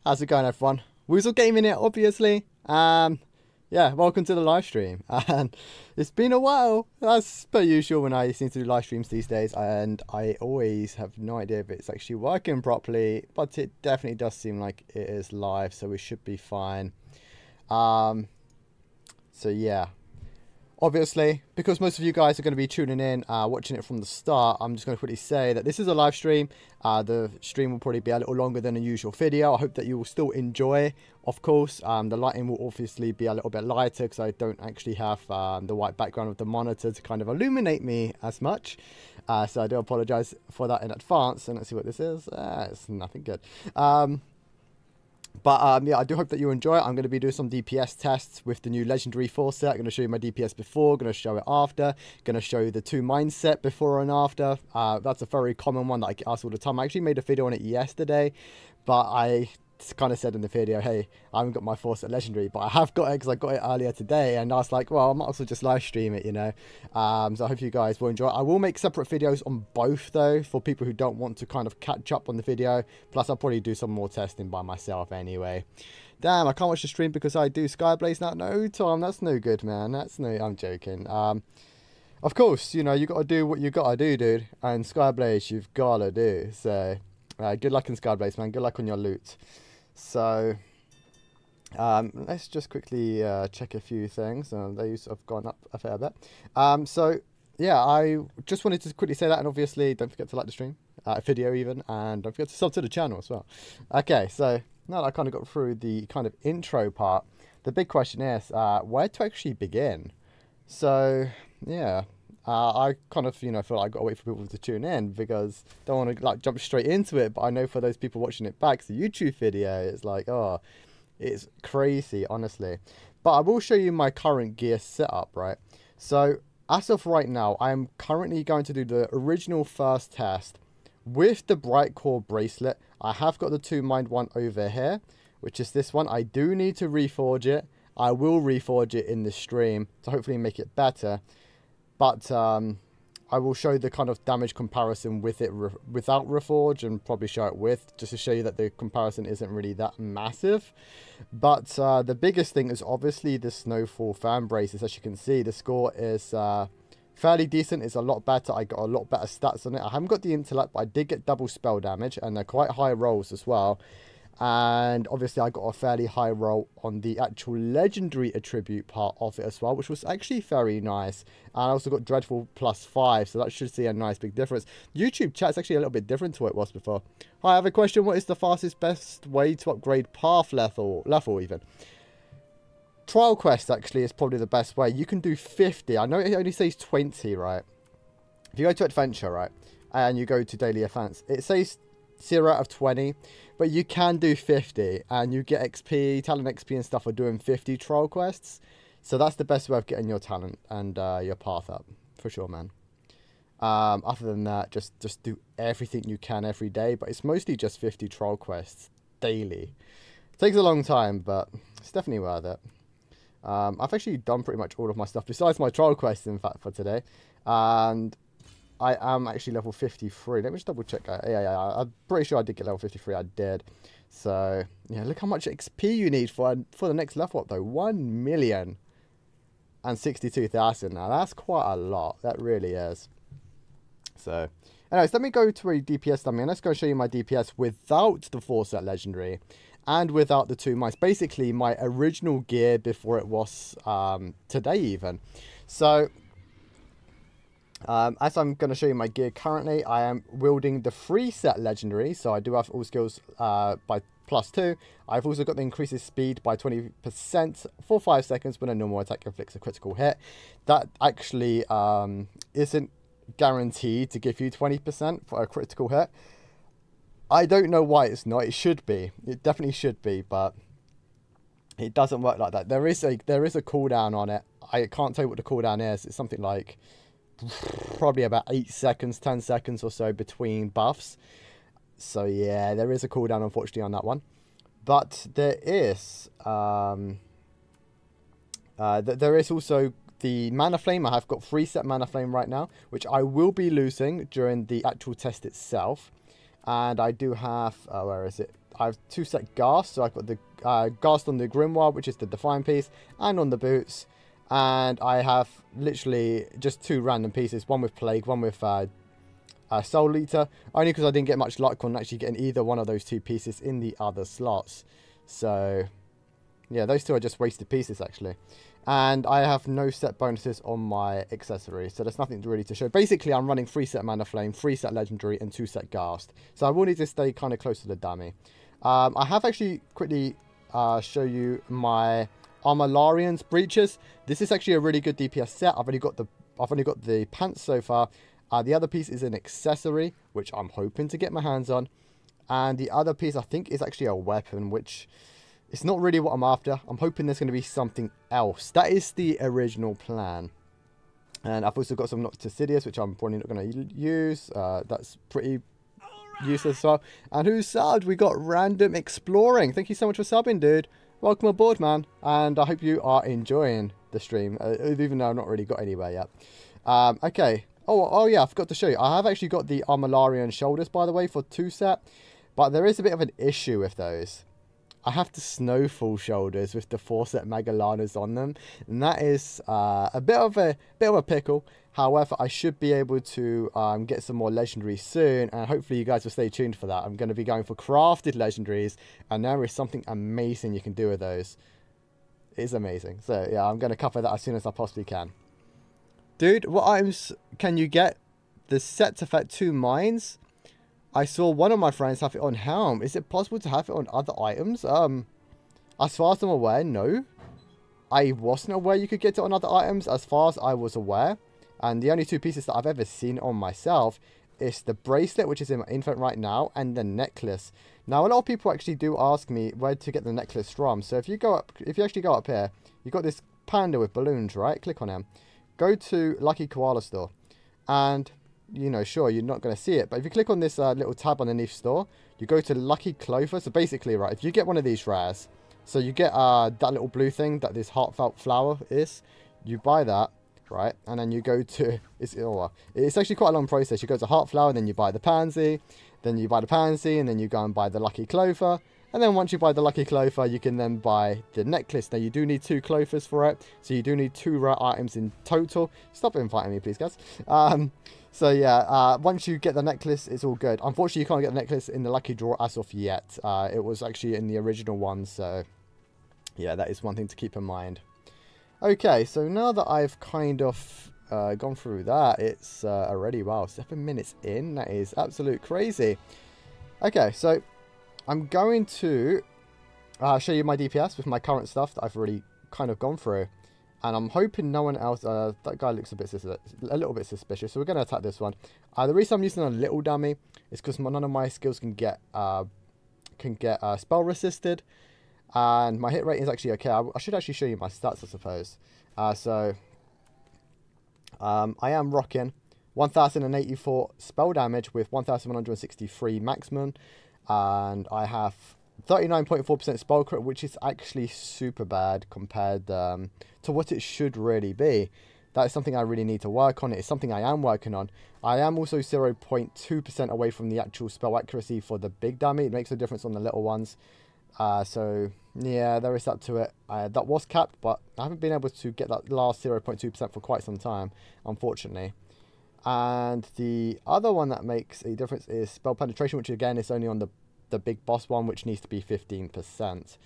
How's it going, everyone? Woozle Gaming it, obviously. Yeah, welcome to the live stream. And it's been a while, as per usual when I seem to do live streams these days, and I always have no idea if it's actually working properly, but it definitely does seem like it is live, so we should be fine. So yeah. Obviously, because most of you guys are going to be tuning in, watching it from the start, I'm just going to quickly say that this is a live stream. The stream will probably be a little longer than a usual video. I hope that you will still enjoy, of course. The lighting will obviously be a little bit lighter because I don't actually have the white background of the monitor to kind of illuminate me as much. So I do apologize for that in advance. And let's see what this is. It's nothing good. Yeah, I do hope that you enjoy it. I'm going to be doing some DPS tests with the new Legendary 4 set. I'm going to show you my DPS before, going to show it after, going to show you the 2 mindset before and after. That's a very common one that I get asked all the time. I actually made a video on it yesterday, but I kind of said in the video, hey, I haven't got my 4 set Legendary, but I have got it because I got it earlier today, and I was like, well, I might as well just live stream it, you know. So I hope you guys will enjoy it. I will make separate videos on both, though, for people who don't want to kind of catch up on the video. Plus, I'll probably do some more testing by myself anyway. Damn, I can't watch the stream because I do Skyblaze now. No, Tom, that's no good, man. That's no, I'm joking. Of course, you know, you got to do what you got to do, dude. And Skyblaze, you've got to do. So, good luck in Skyblaze, man. Good luck on your loot. So, let's just quickly check a few things. These have gone up a fair bit. So, yeah, I just wanted to quickly say that. And obviously, don't forget to like the stream, video even. And don't forget to sub to the channel as well. Okay, so now that I kind of got through the kind of intro part, the big question is, where to actually begin? So, yeah. I kind of, you know, feel like I've got to wait for people to tune in because I don't want to like jump straight into it. But I know for those people watching it back, the YouTube video, it's like, oh, it's crazy, honestly. But I will show you my current gear setup, right? So as of right now, I'm currently going to do the original first test with the Bright Core bracelet. I have got the 2 Mind one over here, which is this one. I do need to reforge it. I will reforge it in the stream to hopefully make it better. But I will show the kind of damage comparison with it without Reforge and probably show it with, just to show you that the comparison isn't really that massive. But the biggest thing is obviously the Snowfall fan braces. As you can see, the score is fairly decent. It's a lot better. I got a lot better stats on it. I haven't got the intellect, but I did get double spell damage, and they're quite high rolls as well. And obviously I got a fairly high roll on the actual legendary attribute part of it as well, which was actually very nice. And I also got dreadful +5, so that should see a nice big difference. YouTube chat's actually a little bit different to what it was before. Hi, I have a question. What is the fastest best way to upgrade path level even? Trial quest actually is probably the best way. You can do 50. I know it only says 20, right? If you go to adventure, right, and you go to daily events, it says 0 out of 20, but you can do 50 and you get XP, talent XP and stuff for doing 50 trial quests. So that's the best way of getting your talent and your path up for sure, man. Other than that, just do everything you can every day, but it's mostly just 50 trial quests daily. It takes a long time, but it's definitely worth it. I've actually done pretty much all of my stuff besides my trial quests, in fact, for today. And I am actually level 53. Let me just double check. Yeah, I'm pretty sure I did get level 53. I did. So, yeah, look how much XP you need for the next level up, though. 1,062,000. Now, that's quite a lot. That really is. So, anyways, let me go to a DPS dummy. And let's go show you my DPS without the 4 set legendary and without the 2 mice. Basically, my original gear before it was today even. So, as I'm going to show you my gear currently, I am wielding the 3 set legendary, so I do have all skills by +2. I've also got the increases speed by 20% for 5 seconds when a normal attack inflicts a critical hit. That actually isn't guaranteed to give you 20% for a critical hit. I don't know why it's not. It should be. It definitely should be, but it doesn't work like that. There is a cooldown on it. I can't tell you what the cooldown is. It's something like probably about 8 seconds, 10 seconds or so between buffs. So yeah, there is a cooldown unfortunately on that one. But there is there is also the mana flame. I have got 3 set mana flame right now, which I will be losing during the actual test itself. And I do have, where is it? I have 2 set Ghast, so I've got the Ghast on the Grimoire, which is the Define piece, and on the boots. And I have literally just 2 random pieces, one with Plague, one with Soul Eater, only because I didn't get much luck on actually getting either one of those 2 pieces in the other slots. So, yeah, those 2 are just wasted pieces, actually. And I have no set bonuses on my accessories, so there's nothing really to show. Basically, I'm running 3 set Mana Flame, 3 set Legendary, and 2 set Ghast. So I will need to stay kind of close to the dummy. I have actually quickly show you my Armalarian's Breaches. This is actually a really good DPS set. I've only got the pants so far. The other piece is an accessory, which I'm hoping to get my hands on. And the other piece, I think, is actually a weapon, which it's not really what I'm after. I'm hoping there's going to be something else. That is the original plan. And I've also got some Nocticidius, which I'm probably not going to use. That's pretty useless as well. And who subbed? We got Random Exploring. Thank you so much for subbing, dude. Welcome aboard, man. And I hope you are enjoying the stream, even though I've not really got anywhere yet. Okay. Oh yeah, I forgot to show you. I have actually got the Armalarian shoulders, by the way, for 2 set. But there is a bit of an issue with those. I have the Snowfall shoulders with the 4 set Magalanas on them. And that is a bit of a pickle. However, I should be able to get some more legendaries soon. And hopefully you guys will stay tuned for that. I'm going to be going for crafted legendaries. And there is something amazing you can do with those. It is amazing. So yeah, I'm going to cover that as soon as I possibly can. Dude, what items can you get? The set to fet 2 mines. I saw one of my friends have it on Helm. Is it possible to have it on other items? As far as I'm aware, no. I wasn't aware you could get it on other items as far as I was aware. And the only 2 pieces that I've ever seen on myself is the bracelet, which is in my infant right now, and the necklace. Now, a lot of people actually do ask me where to get the necklace from. So if you actually go up here, you've got this panda with balloons, right? Click on him. Go to Lucky Koala Store, and, you know, sure, you're not going to see it, but if you click on this little tab underneath store, you go to Lucky Clover. So basically, right, if you get one of these rares, so you get that little blue thing that this heartfelt flower is, you buy that, right, and then you go to, it's actually quite a long process. You go to Heartflower, then you buy the pansy, then you buy the pansy, and then you go and buy the Lucky Clover. And then once you buy the Lucky Clover, you can then buy the necklace. Now, you do need 2 clovers for it. So you do need 2 rare items in total. Stop inviting me, please, guys. So yeah, once you get the necklace, it's all good. Unfortunately, you can't get the necklace in the Lucky Draw as of yet. It was actually in the original one. So yeah, that is one thing to keep in mind. Okay, so now that I've kind of gone through that, it's already, wow, 7 minutes in. That is absolute crazy. Okay, so I'm going to show you my DPS with my current stuff that I've already kind of gone through. And I'm hoping no one else... that guy looks a little bit suspicious. So we're going to attack this one. The reason I'm using a little dummy is because none of my skills can get spell resisted. And my hit rate is actually okay. I should actually show you my stats, I suppose. I am rocking 1084 spell damage with 1163 maximum. And I have 39.4% spell crit, which is actually super bad compared to what it should really be. That is something I really need to work on. It's something I am working on. I am also 0.2% away from the actual spell accuracy for the big dummy. It makes a difference on the little ones. So, yeah, there is that to it. That was capped, but I haven't been able to get that last 0.2% for quite some time, unfortunately. And the other one that makes a difference is spell penetration, which again is only on the big boss one, which needs to be 15%.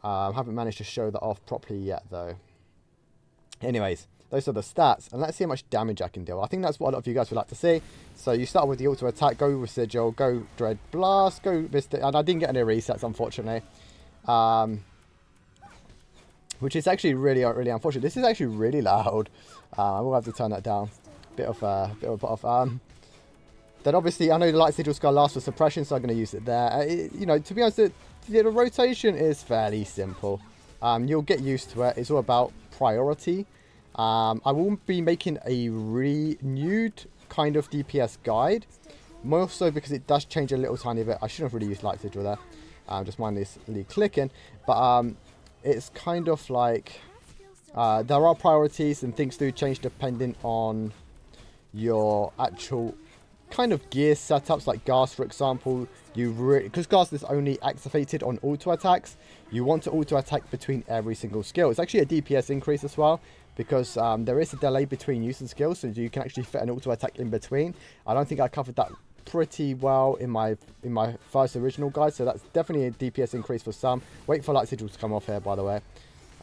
I haven't managed to show that off properly yet, though. Anyways, those are the stats, and let's see how much damage I can deal. I think that's what a lot of you guys would like to see. So you start with the auto attack, go with Sigil, go Dread Blast, go Mystic, and I didn't get any resets, unfortunately. Which is actually really unfortunate. This is actually really loud. I will have to turn that down. Bit of then obviously I know the Light Sigil Skull lasts for suppression, so I'm going to use it there. You know, to be honest, the rotation is fairly simple. You'll get used to it. It's all about priority. I will be making a renewed kind of DPS guide, more so because it does change a little tiny bit. I shouldn't have really used Light Sigil there. Just mindlessly clicking, but it's kind of like there are priorities and things do change depending on your actual kind of gear setups like Gas, for example, because Gas is only activated on auto attacks, you want to auto attack between every single skill. It's actually a DPS increase as well, because there is a delay between use and skills, so you can actually fit an auto attack in between. I don't think I covered that pretty well in my first original guide, so that's definitely a DPS increase for some. Wait for Light Sigil to come off here, by the way.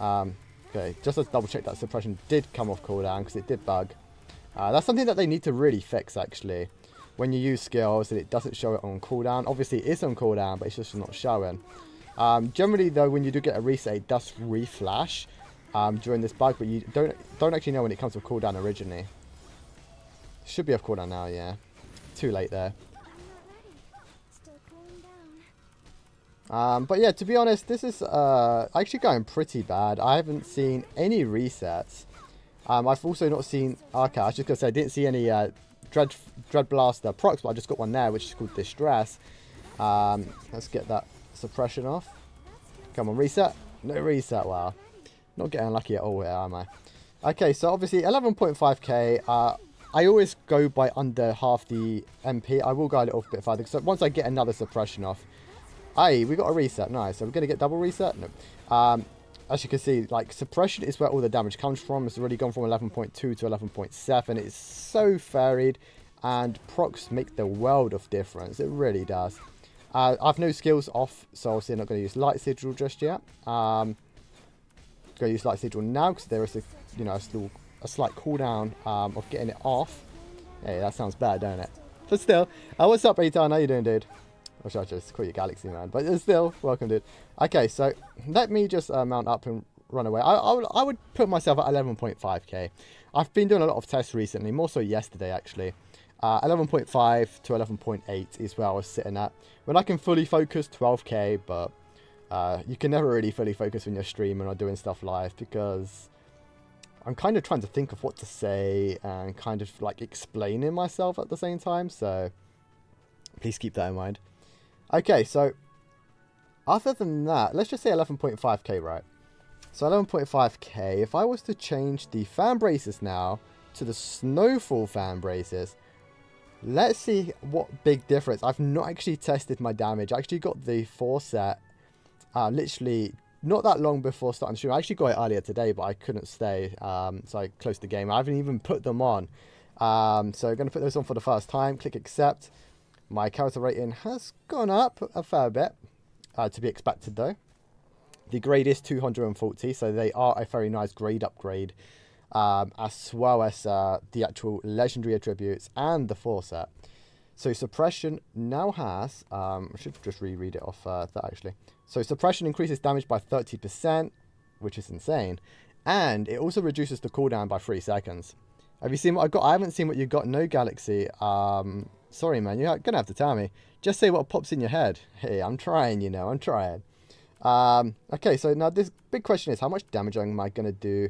Okay, just let's double check that suppression did come off cooldown, because it did bug. That's something that they need to really fix, actually. When you use skills and it doesn't show it on cooldown. Obviously it is on cooldown, but it's just not showing. Generally though, when you do get a reset, it does reflash during this bug, but you don't actually know when it comes to cooldown originally. Should be off cooldown now, yeah. Too late there. But yeah, to be honest, this is actually going pretty bad. I haven't seen any resets. I've also not seen... Okay, I was just going to say, I didn't see any Dread Blaster procs, but I just got one there, which is called Distress. Let's get that suppression off. Come on, reset. No reset, wow. Not getting lucky at all here, am I? Okay, so obviously 11.5k. I always go by under half the MP. I will go a little bit farther, because once I get another suppression off... Aye, we got a reset, nice. Are we going to get double reset? No. As you can see, like, suppression is where all the damage comes from. It's already gone from 11.2 to 11.7. It's so varied, and procs make the world of difference. It really does. I've no skills off, so obviously I'm not going to use Light Sigil just yet. Going to use Light Sigil now, because there is a slight cooldown of getting it off. Hey, that sounds bad, don't it? But still, what's up, Eitan? How you doing, dude? Or should I just call you Galaxy, man? But still, welcome, dude. Okay, so let me just mount up and run away. I would put myself at 11.5k. I've been doing a lot of tests recently, more so yesterday, actually. 11.5 to 11.8 is where I was sitting at. When I can fully focus, 12k, but you can never really fully focus when you're streaming or doing stuff live, because I'm kind of trying to think of what to say and kind of like explaining myself at the same time, so please keep that in mind. Okay, so other than that, let's just say 11.5k, right? So 11.5k, if I was to change the fan braces now to the Snowfall fan braces, let's see what big difference. I've not actually tested my damage. I actually got the 4 set literally not that long before starting the stream. I actually got it earlier today, but I couldn't stay, so I closed the game. I haven't even put them on. So I'm going to put those on for the first time. Click accept. My character rating has gone up a fair bit, to be expected though. The grade is 240, so they are a very nice grade upgrade, as well as the actual legendary attributes and the 4 set. So suppression now has, I should just reread it off that actually. So suppression increases damage by 30%, which is insane, and it also reduces the cooldown by 3 seconds. Have you seen what I've got? I haven't seen what you've got. No, Galaxy. Sorry, man. You're going to have to tell me. Just say what pops in your head. Hey, I'm trying, you know. I'm trying. Okay, so now this big question is, how much damage am I going to do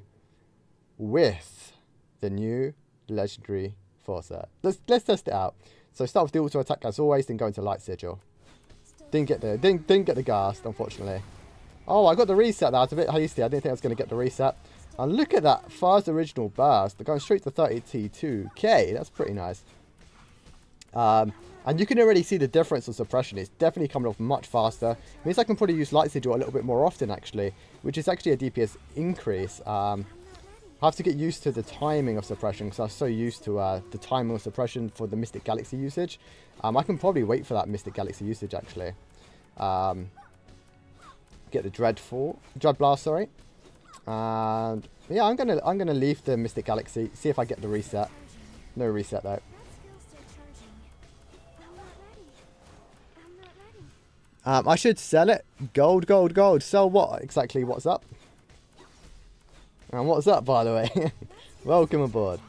with the new legendary 4 set? Let's test it out. So start with the auto attack as always, then go into Light Sigil. Didn't get the ghast, unfortunately. Oh, I got the reset. That was a bit hasty. I didn't think I was going to get the reset. And look at that first original burst. They're going straight to 32k. That's pretty nice. And you can already see the difference in suppression. It's definitely coming off much faster. It means I can probably use Light Sigil a little bit more often, actually, which is actually a DPS increase. I have to get used to the timing of suppression, because I was so used to the timing of suppression for the Mystic Galaxy usage. I can probably wait for that Mystic Galaxy usage, actually. Get the Dread Blast, sorry. And yeah, I'm gonna leave the Mystic Galaxy, see if I get the reset. No reset though. I should sell it. Gold, gold, gold. Sell what? Exactly what's up? And what's up, by the way? Welcome aboard.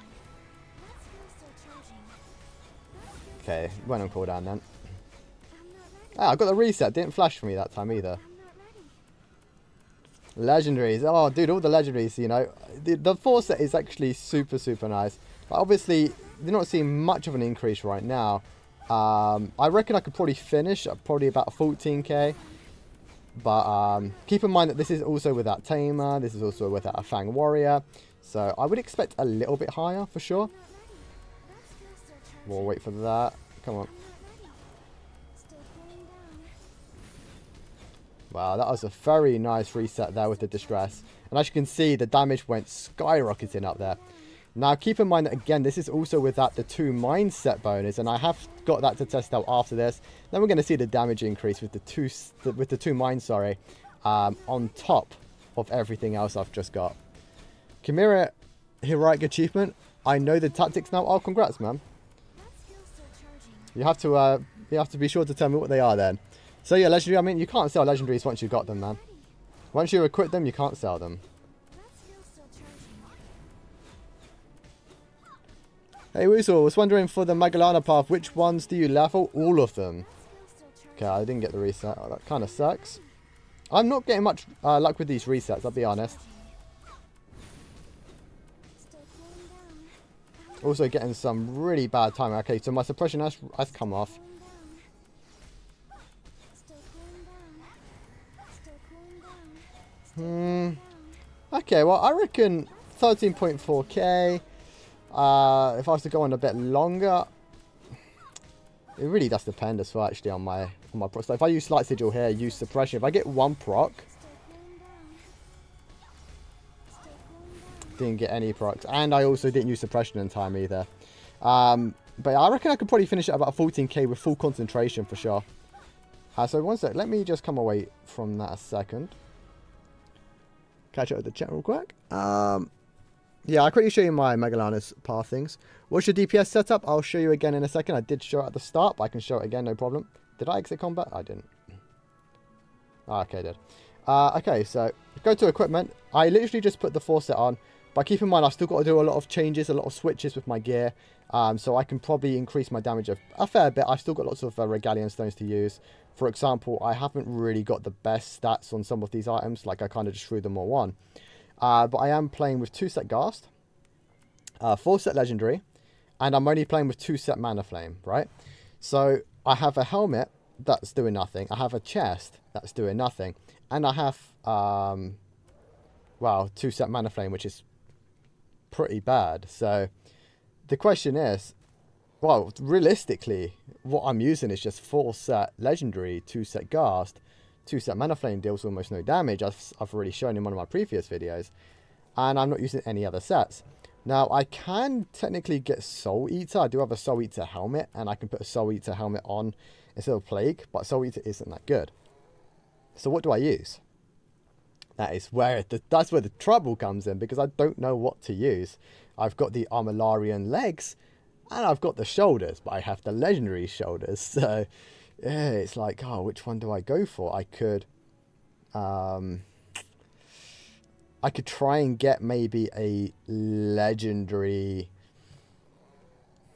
Okay, went on cooldown then. Ah, I got the reset. Didn't flash for me that time either. Legendaries. Oh, dude, all the legendaries, you know. The 4 set is actually super, super nice. But obviously, you're not seeing much of an increase right now. I reckon I could probably finish at probably about 14k. But keep in mind that this is also without Tamer. This is also without a Fang Warrior. So I would expect a little bit higher for sure. We'll wait for that. Come on. Wow, that was a very nice reset there with the distress. And as you can see, the damage went skyrocketing up there. Now, keep in mind that, again, this is also without the 2 mindset bonus. And I have got that to test out after this. Then we're going to see the damage increase with the 2 mind, sorry, on top of everything else I've just got. Chimera Heroic Achievement. I know the tactics now. Oh, congrats, man. You have to be sure to tell me what they are then. So yeah, legendary, I mean, you can't sell legendaries once you've got them, man. Once you equip them, you can't sell them. Hey, Woozle, was wondering for the Magellana path, which ones do you level? All of them. Okay, I didn't get the reset. Oh, that kind of sucks. I'm not getting much luck with these resets, I'll be honest. Also getting some really bad timing. Okay, so my suppression has come off. Okay, well, I reckon 13.4k. If I was to go on a bit longer, it really does depend as well, actually, on my proc. So if I use Slight Sigil here, use suppression. If I get 1 proc, didn't get any procs, and I also didn't use suppression in time either. But I reckon I could probably finish at about 14k with full concentration for sure. So one sec, let me just come away from that a second. Catch up with the chat real quick. Yeah, I'll quickly show you my Magellana's path things. What's your DPS setup? I'll show you again in a second. I did show it at the start, but I can show it again, no problem. Did I exit combat? I didn't. Oh, okay, I did. Okay, so go to equipment. I literally just put the 4 set on. But keep in mind, I've still got to do a lot of changes, a lot of switches with my gear. So I can probably increase my damage a fair bit. I've still got lots of Regalian Stones to use. For example, I haven't really got the best stats on some of these items. Like, I kind of just threw them all on. But I am playing with 2 set Ghast, 4 set Legendary, and I'm only playing with 2 set Mana Flame, right? So I have a helmet that's doing nothing. I have a chest that's doing nothing. And I have, well, 2 set Mana Flame, which is pretty bad. So the question is, well, realistically, what I'm using is just 4 set Legendary, 2 set Ghast, 2 set Mana Flame deals almost no damage, as I've already shown in one of my previous videos. And I'm not using any other sets. Now, I can technically get Soul Eater. I do have a Soul Eater helmet, and I can put a Soul Eater helmet on instead of Plague, but Soul Eater isn't that good. So what do I use? That's where the trouble comes in, because I don't know what to use. I've got the Armillarian legs, and I've got the shoulders, but I have the Legendary shoulders, so yeah, it's like, oh, which one do I go for? I could try and get maybe a Legendary.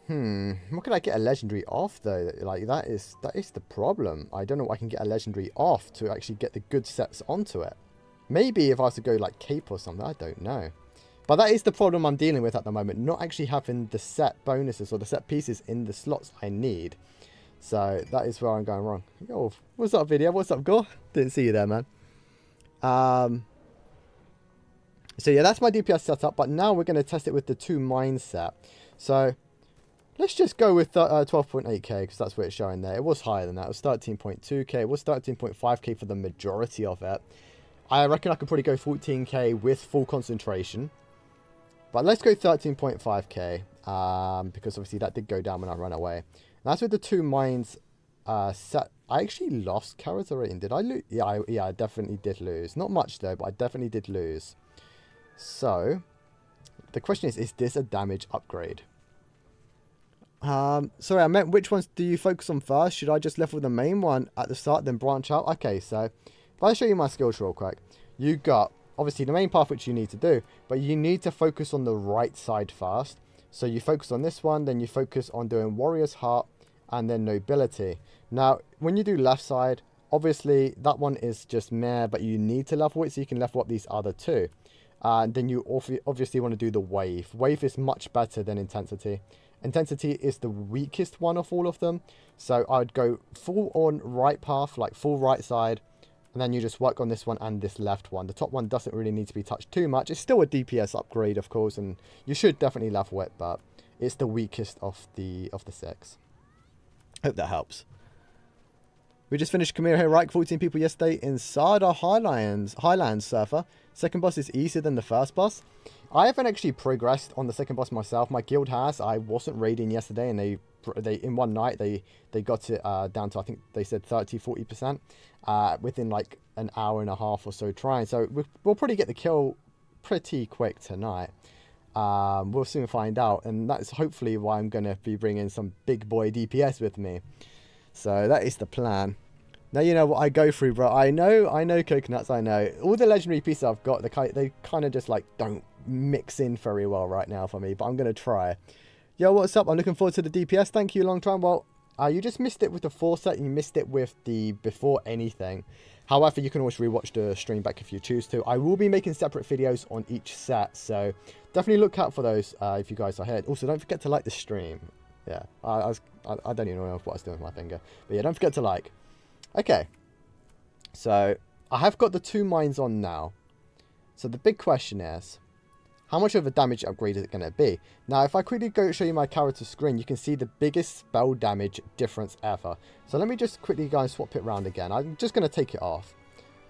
What can I get a Legendary off though? Like, that is the problem. I don't know what I can get a Legendary off to actually get the good sets onto it. Maybe if I was to go like Cape or something, I don't know. But that is the problem I'm dealing with at the moment, not actually having the set bonuses or the set pieces in the slots I need. So that is where I'm going wrong. Yo, what's up, video? What's up, Gore? Didn't see you there, man. So yeah, that's my DPS setup. But now we're going to test it with the 2 mindset. So let's just go with 12.8k, because that's what it's showing there. It was higher than that. It was 13.2k. It was 13.5k for the majority of it. I reckon I could probably go 14k with full concentration. But let's go 13.5k, because obviously that did go down when I ran away. And that's with the 2 minds set. I actually lost character rating. Did I lose? Yeah, I definitely did lose. Not much though, but I definitely did lose. So the question is this a damage upgrade? Sorry, I meant which ones do you focus on first? Should I just level the main one at the start, then branch out? Okay, so if I show you my skills real quick, you got obviously the main path which you need to do, but you need to focus on the right side first. So you focus on this one, then you focus on doing Warrior's Heart, and then Nobility. Now, when you do left side, obviously that one is just meh, but you need to level it so you can level up these other 2. And then you obviously want to do the Wave. Wave is much better than Intensity. Intensity is the weakest one of all of them. So I'd go full on right path, like full right side. And then you just work on this one and this left one. The top one doesn't really need to be touched too much. It's still a DPS upgrade, of course, and you should definitely level it, but it's the weakest of the 6. Hope that helps. We just finished Khmer here, right? 14 people yesterday in Sada Highlands Surfer. Second boss is easier than the first boss. I haven't actually progressed on the second boss myself. My guild has. I wasn't raiding yesterday, and they in one night they got it down to, I think they said 30-40% within like an hour and a half or so trying. So we'll probably get the kill pretty quick tonight. We'll soon find out, and that's hopefully why I'm going to be bringing some big boy DPS with me. So that is the plan. Now you know what I go through, bro. I know coconuts, I know. All the legendary pieces I've got, they kind of just like don't mix in very well right now for me, but I'm going to try. Yo, what's up? I'm looking forward to the DPS. Thank you, long time. Well, you just missed it with the 4 set. You missed it with the before anything. However, you can always rewatch the stream back if you choose to. I will be making separate videos on each set, so definitely look out for those if you guys are here. Also, don't forget to like the stream. Yeah, I don't even know what I was doing with my finger. But yeah, don't forget to like. Okay, so I have got the 2 mines on now. So the big question is, how much of a damage upgrade is it going to be? Now, if I quickly go show you my character screen, you can see the biggest spell damage difference ever. So let me just quickly go and swap it around again. I'm just going to take it off.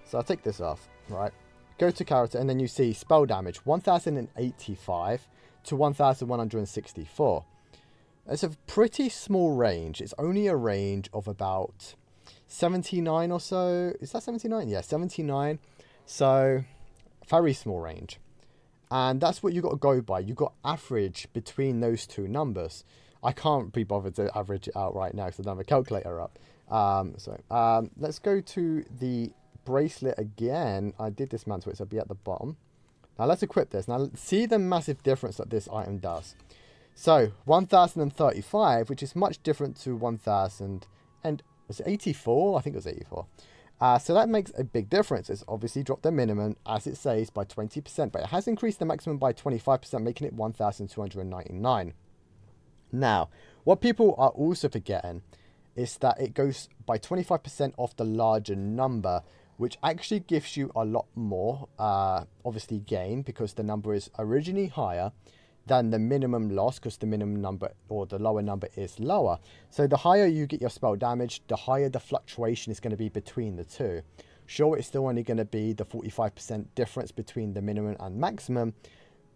So I'll take this off, right? Go to character, and then you see spell damage, 1085 to 1164. It's a pretty small range. It's only a range of about 79 or so. Is that 79? Yeah, 79. So, very small range. And that's what you got to go by. You got average between those 2 numbers. I can't be bothered to average it out right now because I don't have a calculator up. Let's go to the bracelet again. I did dismantle it, so it'll be at the bottom. Now let's equip this. Now see the massive difference that this item does. So 1035, which is much different to 1000 and was it 84? I think it was 84. So that makes a big difference. It's obviously dropped the minimum, as it says, by 20%, but it has increased the maximum by 25%, making it 1,299. Now, what people are also forgetting is that it goes by 25% off the larger number, which actually gives you a lot more, obviously, gain, because the number is originally higher than the minimum loss, because the minimum number or the lower number is lower. So the higher you get your spell damage, the higher the fluctuation is going to be between the 2. Sure, it's still only going to be the 45% difference between the minimum and maximum,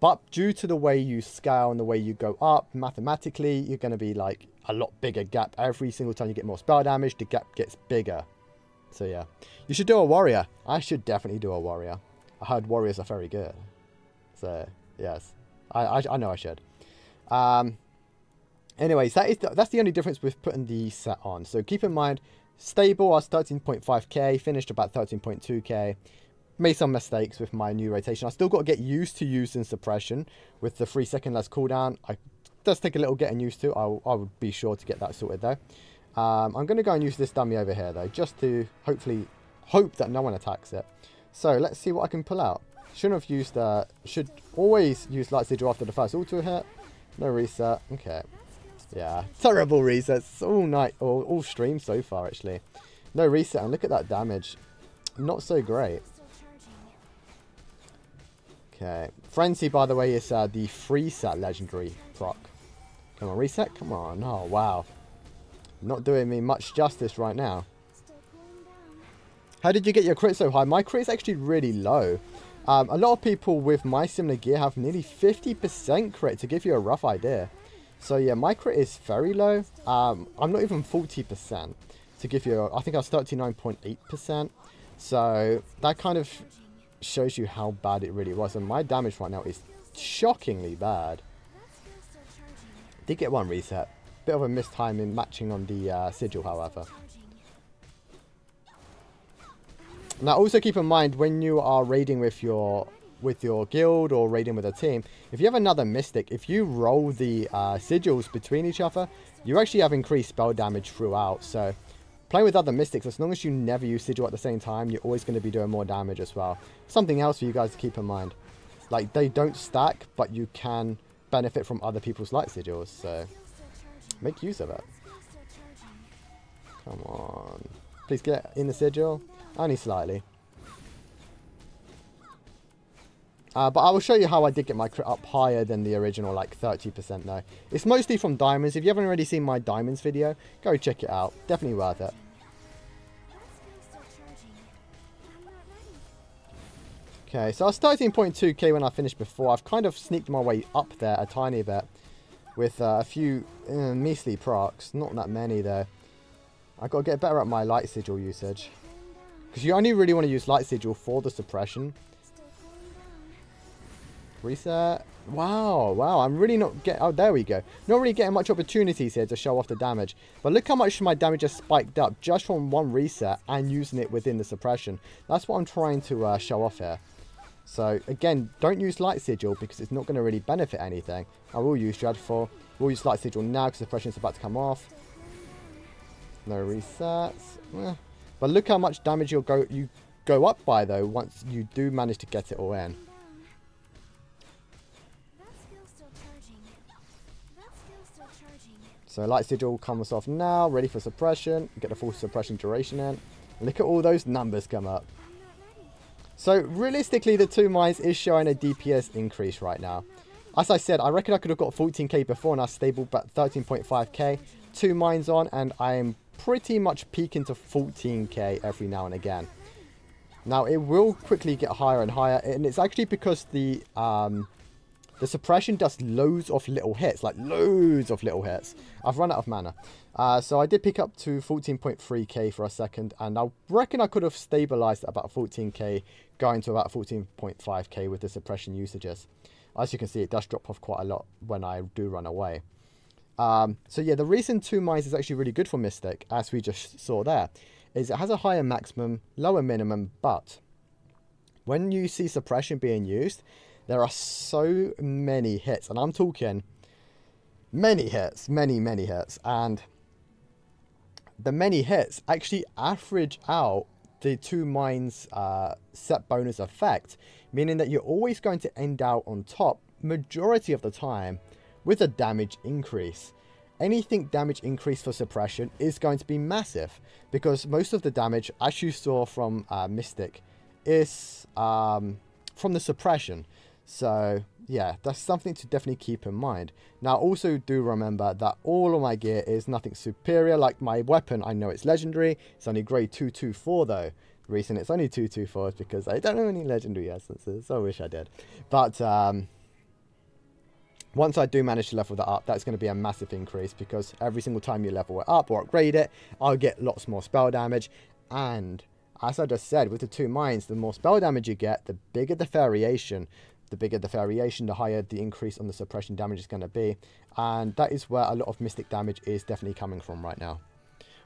but due to the way you scale and the way you go up, mathematically, you're going to be like a lot bigger gap. Every single time you get more spell damage, the gap gets bigger. So yeah, you should do a warrior. I should definitely do a warrior. I heard warriors are very good. So yes. I know I should. Anyways, that's the only difference with putting the set on. So keep in mind, stable, I was 13.5k, finished about 13.2k. Made some mistakes with my new rotation. I still got to get used to using suppression with the 3-second less cooldown. It does take a little getting used to. I would be sure to get that sorted though. I'm going to go and use this dummy over here though, just to hopefully hope that no one attacks it. So let's see what I can pull out. Shouldn't have used should always use light sigil after the first auto hit. No reset. Okay. Yeah. Terrible resets all night or all stream so far actually. No reset, and look at that damage. Not so great. Okay. Frenzy, by the way, is the 3-set legendary proc. Come on, reset. Come on. Oh wow. Not doing me much justice right now. How did you get your crit so high? My crit is actually really low. A lot of people with my similar gear have nearly 50% crit, to give you a rough idea. So yeah, my crit is very low. I'm not even 40%, to give you I think I was 39.8%. So that kind of shows you how bad it really was. And my damage right now is shockingly bad. Did get one reset. Bit of a missed time in matching on the sigil, however. Now, also keep in mind, when you are raiding with your guild or raiding with a team, if you have another mystic, if you roll the sigils between each other, you actually have increased spell damage throughout. So playing with other mystics, as long as you never use sigil at the same time, you're always going to be doing more damage as well. Something else for you guys to keep in mind. Like, they don't stack, but you can benefit from other people's light sigils. So make use of it. Come on. Please get in the sigil. Only slightly. But I will show you how I did get my crit up higher than the original, like 30% though. It's mostly from diamonds. If you haven't already seen my diamonds video, go check it out. Definitely worth it. Okay, so I was 13.2k when I finished before. I've kind of sneaked my way up there a tiny bit with a few measly procs. Not that many though. I've got to get better at my light sigil usage. Because you only really want to use light sigil for the suppression. Reset. Wow, I'm really not getting... Oh, there we go. Not really getting much opportunities here to show off the damage. But look how much my damage has spiked up just from one reset and using it within the suppression. That's what I'm trying to show off here. So, again, don't use light sigil because it's not going to really benefit anything. I will use Dreadful. We'll use light sigil now because the suppression is about to come off. No resets. But look how much damage you go up by, though, once you do manage to get it all in. So light sigil comes off now, ready for suppression. Get the full suppression duration in. Look at all those numbers come up. So realistically, the 2 mines is showing a DPS increase right now. As I said, I reckon I could have got 14k before and I stable but 13.5k. 2 mines on and I am pretty much peaking to 14k every now and again. Now it will quickly get higher and higher, and it's actually because the suppression does loads of little hits, like loads of little hits. I've run out of mana. So I did pick up to 14.3k for a second, and I reckon I could have stabilized at about 14k, going to about 14.5k with the suppression usages. As you can see, it does drop off quite a lot when I do run away. So yeah, the reason 2 mines is actually really good for Mystic, as we just saw there, is it has a higher maximum, lower minimum, but when you see suppression being used, there are so many hits, and I'm talking many hits, many hits, and the many hits actually average out the 2 mines set bonus effect, meaning that you're always going to end out on top majority of the time with a damage increase. Anything damage increase for suppression is going to be massive, because most of the damage, as you saw from Mystic, is from the suppression. So yeah, that's something to definitely keep in mind. Now also do remember that all of my gear is nothing superior. Like my weapon, I know it's legendary, it's only grade 224 though. The reason it's only 224 is because I don't have any legendary essences. I wish I did. But once I do manage to level that up, that's going to be a massive increase, because every single time you level it up or upgrade it, I'll get lots more spell damage. And as I just said, with the 2 mines, the more spell damage you get, the bigger the variation. The bigger the variation, the higher the increase on the suppression damage is going to be. And that is where a lot of Mystic damage is definitely coming from right now.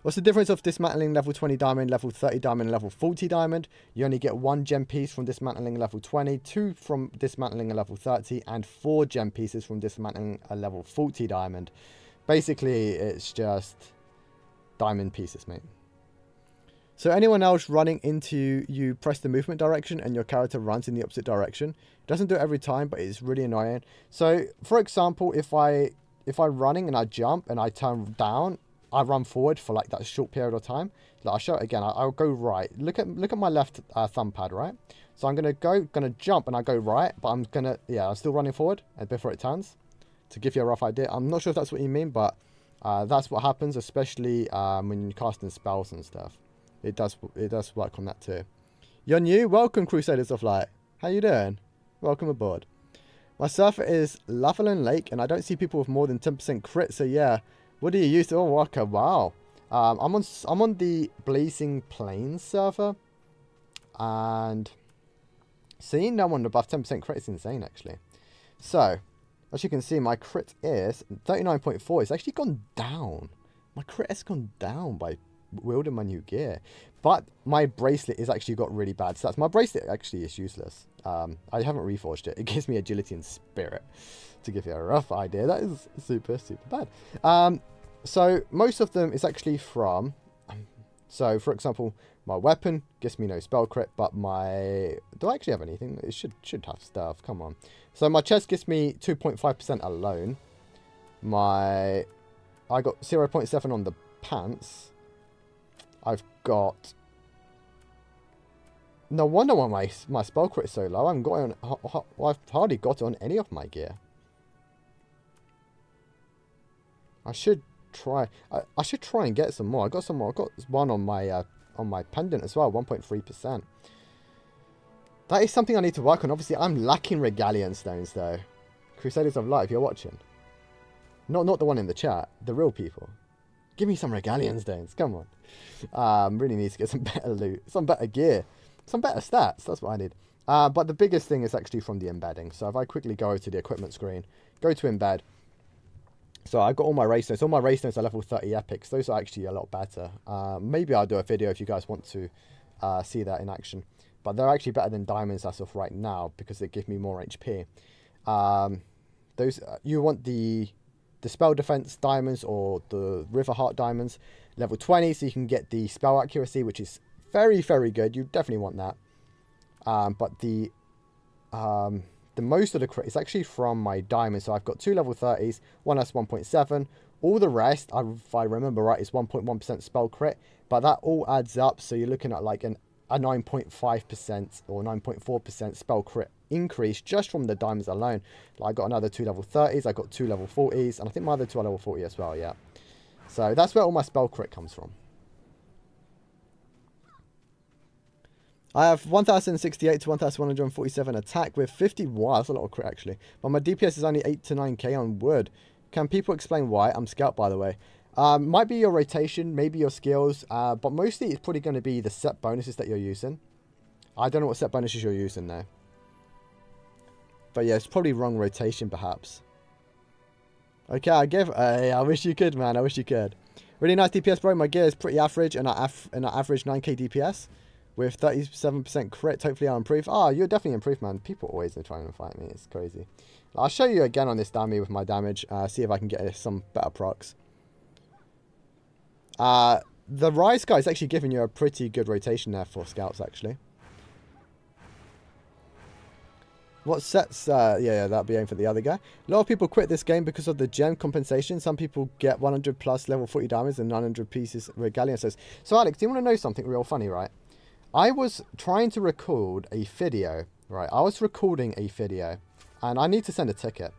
What's the difference of dismantling level 20 diamond, level 30 diamond, level 40 diamond? You only get 1 gem piece from dismantling level 20, 2 from dismantling a level 30, and 4 gem pieces from dismantling a level 40 diamond. Basically, it's just diamond pieces, mate. So anyone else running into you, press the movement direction and your character runs in the opposite direction. It doesn't do it every time, but it's really annoying. So, for example, if I'm running and I jump and I turn down, I run forward for like that short period of time. Like I'll show it again. I'll go right. Look at my left thumb pad, right? So I'm gonna jump and I go right, but I'm still running forward before it turns. To give you a rough idea, I'm not sure if that's what you mean, but that's what happens, especially when you're casting spells and stuff. It does work on that too. You're new? Welcome, Crusaders of Light. How you doing? Welcome aboard. My surfer is Lavalin Lake, and I don't see people with more than 10% crit, so yeah. What do you use? Oh, okay, wow. I'm on the Blazing Plains server, and seeing no one above 10% crit is insane, actually. So, as you can see, my crit is 39.4. It's actually gone down. My crit has gone down by wielding my new gear, but my bracelet is actually got really bad stats. My bracelet actually is useless. I haven't reforged it. It gives me agility and spirit, to give you a rough idea. That is super bad. So most of them is actually from, so for example, my weapon gives me no spell crit, but do I actually have anything? It should have stuff. Come on. So my chest gives me 2.5% alone. I got 0.7 on the pants. I've got No wonder why my spell crit is so low. I haven't got it on, I've hardly got it on any of my gear. I should try. I should try and get some more. I got some more. I got one on my pendant as well, 1.3%. That is something I need to work on. Obviously, I'm lacking Regalian stones though. Crusaders of Light, if you're watching. Not the one in the chat. The real people. Give me some Regalian stones. Come on. Really need to get some better loot, some better gear, some better stats. That's what I need. But the biggest thing is actually from the embedding. So if I quickly go to the equipment screen, go to embed. So I've got all my race stones. All my race stones are level 30 epics. Those are actually a lot better. Maybe I'll do a video if you guys want to see that in action. But they're actually better than diamonds as of right now because they give me more HP. Those you want the spell defense diamonds or the river heart diamonds, level 20, so you can get the spell accuracy, which is very, very good. You definitely want that. But the most of the crit is actually from my diamonds. So I've got 2 level 30s, one that's 1.7. All the rest, if I remember right, is 1.1% spell crit. But that all adds up, so you're looking at like a 9.5% or 9.4% spell crit increase just from the diamonds alone. Like I got another 2 level 30s, I got 2 level 40s, and I think my other 2 are level 40 as well, yeah. So that's where all my spell crit comes from. I have 1068 to 1147 attack with 50. Wow, that's a lot of crit actually. But my DPS is only 8 to 9k on wood. Can people explain why? I'm scout, by the way. Might be your rotation, maybe your skills, but mostly it's probably going to be the set bonuses that you're using. I don't know what set bonuses you're using there. But yeah, it's probably wrong rotation perhaps. Okay, I wish you could, man. I wish you could. Really nice DPS, bro. My gear is pretty average, and I average 9k DPS with 37% crit. Hopefully I'll improve. Oh, you're definitely improved, man. People always are trying to fight me. It's crazy. I'll show you again on this dummy with my damage. See if I can get some better procs. The Rise guy is actually giving you a pretty good rotation there for scouts, actually. What sets? Yeah, that'll be aiming for the other guy. A lot of people quit this game because of the gem compensation. Some people get 100 plus level 40 diamonds and 900 pieces Regalian stones. So, Alex, do you want to know something real funny, right? I was trying to record a video, right? I was recording a video, and I need to send a ticket.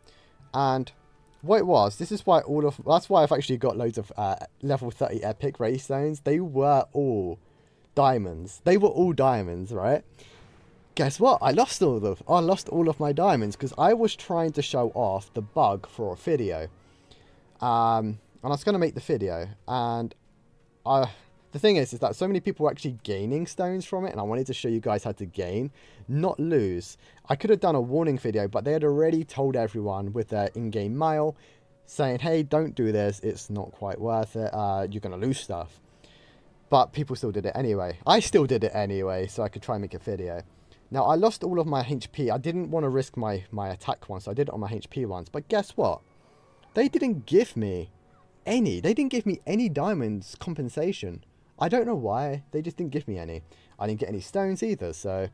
And what it was, this is why that's why I've actually got loads of level 30 epic race stones. They were all diamonds. They were all diamonds, right? Guess what? I lost all of them. I lost all of my diamonds because I was trying to show off the bug for a video. And I was going to make the video. And the thing is that so many people were actually gaining stones from it. And I wanted to show you guys how to gain, not lose. I could have done a warning video, but they had already told everyone with their in-game mail saying, hey, don't do this. It's not quite worth it. You're going to lose stuff. But people still did it anyway. I still did it anyway, so I could try and make a video. Now, I lost all of my HP. I didn't want to risk my attack ones, so I did it on my HP ones. But guess what? They didn't give me any. They didn't give me any diamonds compensation. I don't know why. They just didn't give me any. I didn't get any stones either, so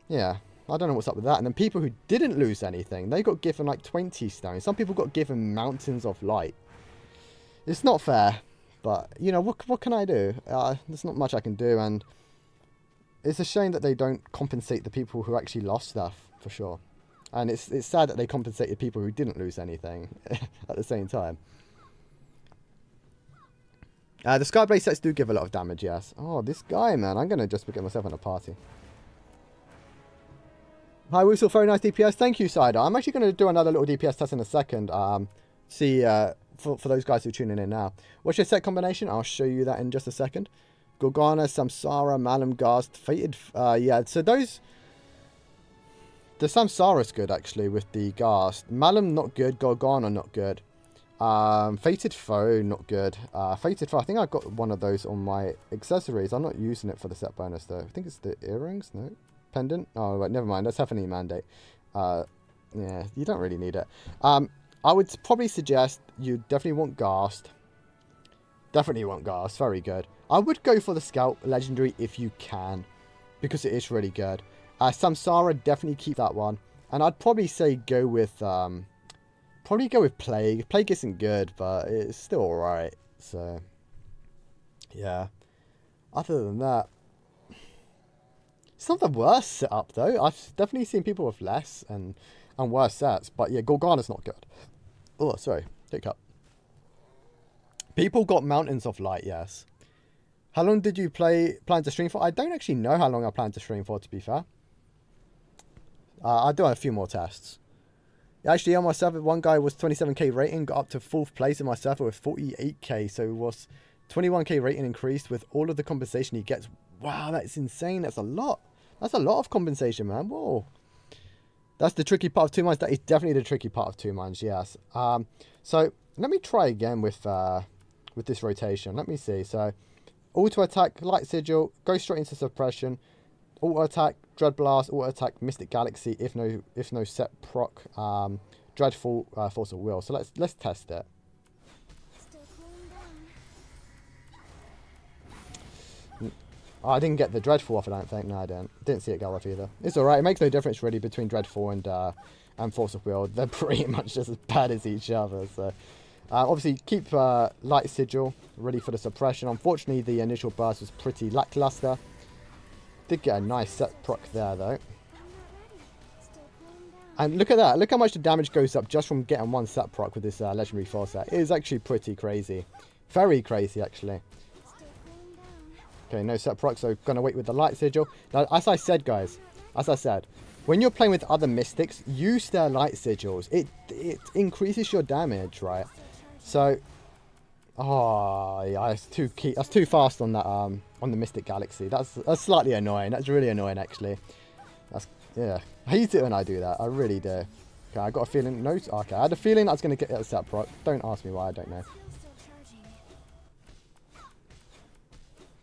yeah. I don't know what's up with that. And then people who didn't lose anything, they got given like 20 stones. Some people got given mountains of light. It's not fair, but, you know, what can I do? There's not much I can do, and it's a shame that they don't compensate the people who actually lost stuff, for sure. And it's sad that they compensated people who didn't lose anything at the same time. The Skyblaze sets do give a lot of damage, yes. Oh, this guy, man. I'm going to just get myself in a party. Hi, Woozle. Very nice DPS. Thank you, Cider. I'm actually going to do another little DPS test in a second. See, for those guys who are tuning in now. What's your set combination? I'll show you that in just a second. Gorgana, Samsara, Malum, Ghast, Fated. Yeah, so those. The Samsara's good actually with the Ghast. Malum not good. Gorgana not good. Fated Foe not good. Fated Foe. I think I got one of those on my accessories. I'm not using it for the set bonus though. I think it's the earrings. No, pendant. Oh, right, never mind. That's definitely mandate. Yeah, you don't really need it. I would probably suggest you definitely want Ghast. Definitely want Ghast. Very good. I would go for the Scout Legendary if you can, because it is really good. Samsara, definitely keep that one. And I'd probably say go with Plague. Plague isn't good, but it's still alright. So, yeah. Other than that, It's not the worst setup though. I've definitely seen people with less and worse sets. But yeah, Gorgana's not good. Oh, sorry. Hiccup. People got Mountains of Light, yes. How long did you plan to stream for? I don't actually know how long I plan to stream for, to be fair. I'll do a few more tests. Actually, on my server, one guy was 27k rating, got up to 4th place in my server with 48k. So it was 21k rating increased with all of the compensation he gets. Wow, that's insane. That's a lot. That's a lot of compensation, man. Whoa. That's the tricky part of 2 mines. That is definitely the tricky part of 2 mines, yes. So let me try again with this rotation. Let me see. So auto attack, light sigil, go straight into suppression. Auto attack, Dread Blast, auto attack, Mystic Galaxy. If no set proc, Dreadful, Force of Will. So let's test it. Oh, I didn't get the Dreadful off. I don't think. No, I didn't see it go off either. It's all right. It makes no difference really between Dreadful and Force of Will. They're pretty much just as bad as each other. So obviously keep Light Sigil ready for the suppression. Unfortunately, the initial burst was pretty lackluster. Did get a nice set proc there though. And look at that. Look how much the damage goes up just from getting 1 set proc with this Legendary 4 set. It is actually pretty crazy. Very crazy actually. Okay, no set proc, so gonna wait with the Light Sigil. Now, as I said, guys, when you're playing with other Mystics, use their Light Sigils. It increases your damage, right? So, oh yeah, that's too fast on that on the Mystic Galaxy. That's slightly annoying. That's really annoying actually. Yeah, I hate it when I do that. I really do. Okay, I got a feeling. No, okay, I had a feeling I was gonna get a set proc. Don't ask me why. I don't know.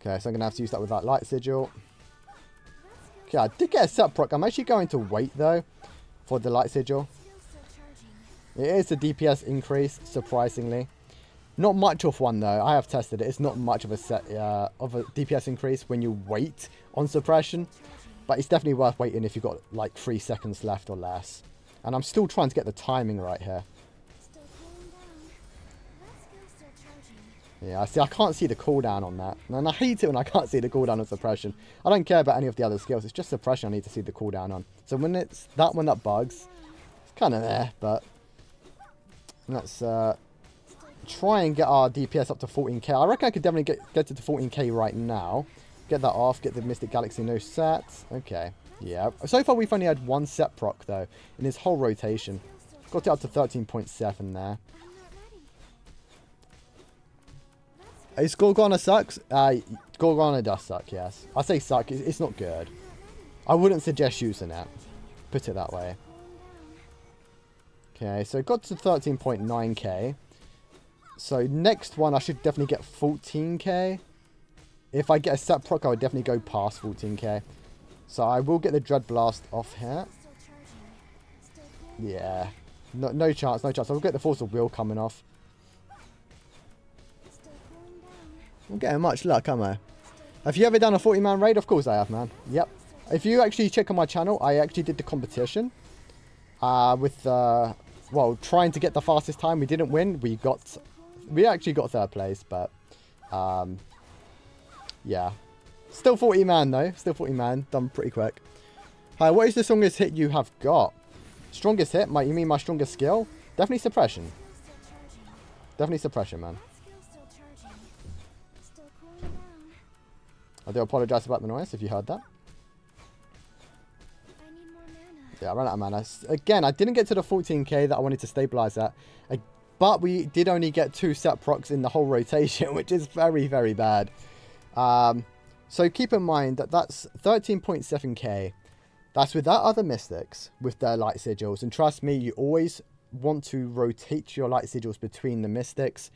Okay, so I'm gonna have to use that with that Light Sigil. Okay, I did get a set proc. I'm actually going to wait though for the Light Sigil. It is a DPS increase, surprisingly. Not much of one though. I have tested it. It's not much of a DPS increase when you wait on suppression, but it's definitely worth waiting if you've got like 3 seconds left or less. And I'm still trying to get the timing right here. Yeah, I can't see the cooldown on that. And I hate it when I can't see the cooldown on suppression. I don't care about any of the other skills. It's just suppression I need to see the cooldown on. So when it's that one that bugs, it's kind of there, but let's try and get our DPS up to 14k. I reckon I could definitely get it to 14k right now. Get that off, get the Mystic Galaxy no sets. Okay, yeah. So far we've only had 1 set proc though in this whole rotation. Got it up to 13.7 there. Is Gorgana sucks? Gorgana does suck, yes. I say suck, it's not good. I wouldn't suggest using it. Put it that way. Okay, so got to 13.9k. So next one I should definitely get 14k. If I get a set proc, I would definitely go past 14k. So I will get the Dread Blast off here. Yeah. No chance, no chance. I'll get the Force of Will coming off. I'm getting much luck, am I? Have you ever done a 40-man raid? Of course I have, man. Yep. If you actually check on my channel, I actually did the competition. With, well, trying to get the fastest time. We didn't win. We actually got 3rd place, but, yeah. Still 40-man, though. Still 40-man. Done pretty quick. Hi, what is the strongest hit you have got? Strongest hit? You mean my strongest skill? Definitely suppression. Definitely suppression, man. I do apologise about the noise if you heard that. Yeah, I ran out of mana. Again, I didn't get to the 14k that I wanted to stabilise at. But we did only get 2 set procs in the whole rotation, which is very, very bad. So keep in mind that that's 13.7k. That's without other mystics with their light sigils. And trust me, you always want to rotate your light sigils between the mystics.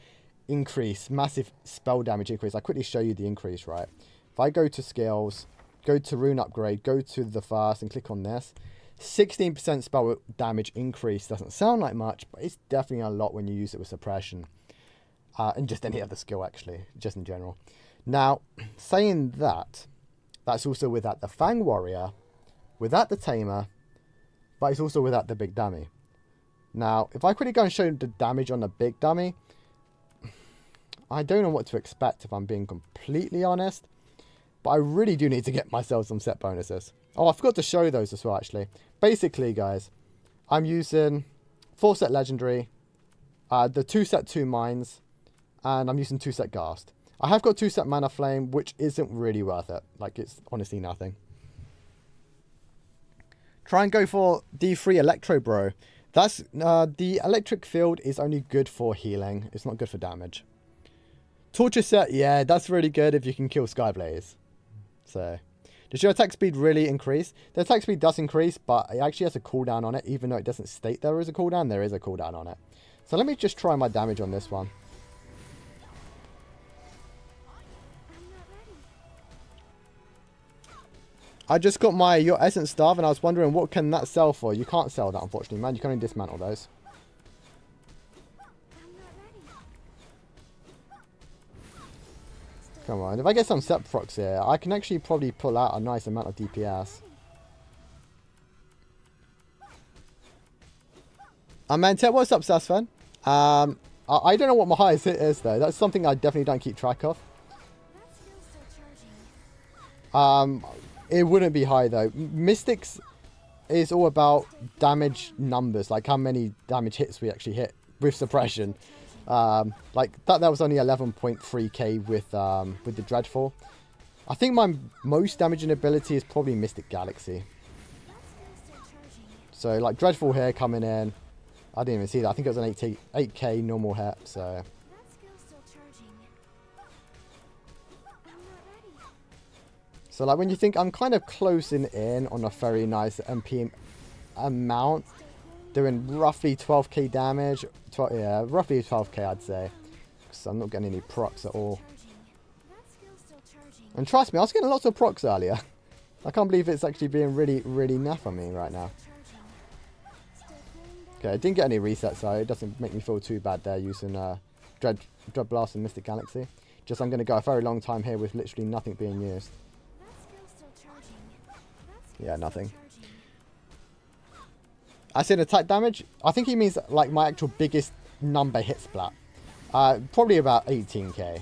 Increase, massive spell damage increase. I'll quickly show you the increase, right? If I go to skills, go to rune upgrade, go to the fast and click on this, 16% spell damage increase. Doesn't sound like much, but it's definitely a lot when you use it with suppression. And just any other skill actually, just in general. Now, saying that, that's also without the Fang Warrior, without the Tamer, but it's also without the Big Dummy. Now, if I quickly go and show the damage on the Big Dummy, I don't know what to expect if I'm being completely honest. But I really do need to get myself some set bonuses. Oh, I forgot to show those as well, actually. Basically, guys, I'm using 4 set Legendary, the 2 set 2 Mines, and I'm using 2 set Ghast. I have got 2 set Mana Flame, which isn't really worth it. Like, it's honestly nothing. Try and go for D3 Electro, bro. That's the electric field is only good for healing. It's not good for damage. Torture set, yeah, that's really good if you can kill Skyblaze. So, does your attack speed really increase? The attack speed does increase, but it actually has a cooldown on it. Even though it doesn't state there is a cooldown, there is a cooldown on it. So let me just try my damage on this one. I just got my Your Essence Staff, and I was wondering what can that sell for. You can't sell that, unfortunately, man. You can only dismantle those. Come on, if I get some set procs here, I can actually probably pull out a nice amount of DPS. Mente, what's up, Sasfan? I don't know what my highest hit is, though. That's something I definitely don't keep track of. It wouldn't be high, though. Mystics is all about damage numbers, like how many damage hits we actually hit with suppression. Like that was only 11.3k with the Dreadful. I think my most damaging ability is probably Mystic Galaxy. So like Dreadful here coming in, I didn't even see that. I think it was an 8k normal hit. So like when you think I'm kind of closing in on a very nice MP amount, doing roughly 12k damage. Yeah, roughly 12k I'd say. Because I'm not getting any procs at all. And trust me, I was getting lots of procs earlier. I can't believe it's actually being really, really naff on me right now. Okay, I didn't get any resets, so it doesn't make me feel too bad there using Dread Blast and Mystic Galaxy. Just I'm going to go a very long time here with literally nothing being used. Yeah, nothing. I said attack damage. I think he means like my actual biggest number hit splat. Probably about 18k.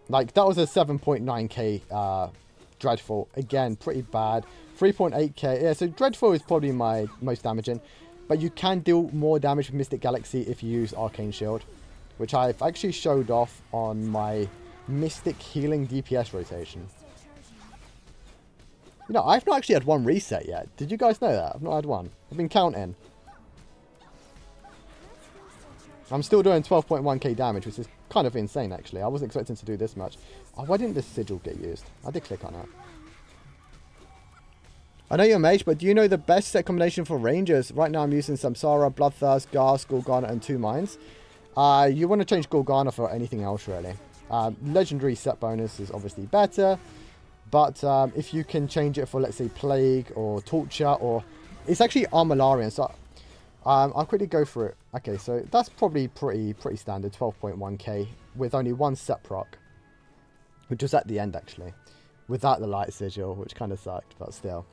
Like that was a 7.9k Dreadful. Again, pretty bad. 3.8k. Yeah, so Dreadful is probably my most damaging. But you can deal more damage with Mystic Galaxy if you use Arcane Shield. Which I've actually showed off on my Mystic Healing DPS rotation. You know, I've not actually had one reset yet. Did you guys know that? I've not had one. I've been counting. I'm still doing 12.1k damage, which is kind of insane, actually. I wasn't expecting to do this much. Oh, why didn't this sigil get used? I did click on it. I know you're mage, but do you know the best set combination for rangers? Right now I'm using Samsara, Bloodthirst, Ghast, Gorgana, and 2 Mines. You want to change Gorgana for anything else, really. Legendary set bonus is obviously better. But if you can change it for, let's say, Plague or Torture, or... It's actually Armalarian, so I'll quickly go through it. Okay, so that's probably pretty standard, 12.1k, with only 1 set proc. Which was at the end, actually. Without the Light Sigil, which kind of sucked, but still.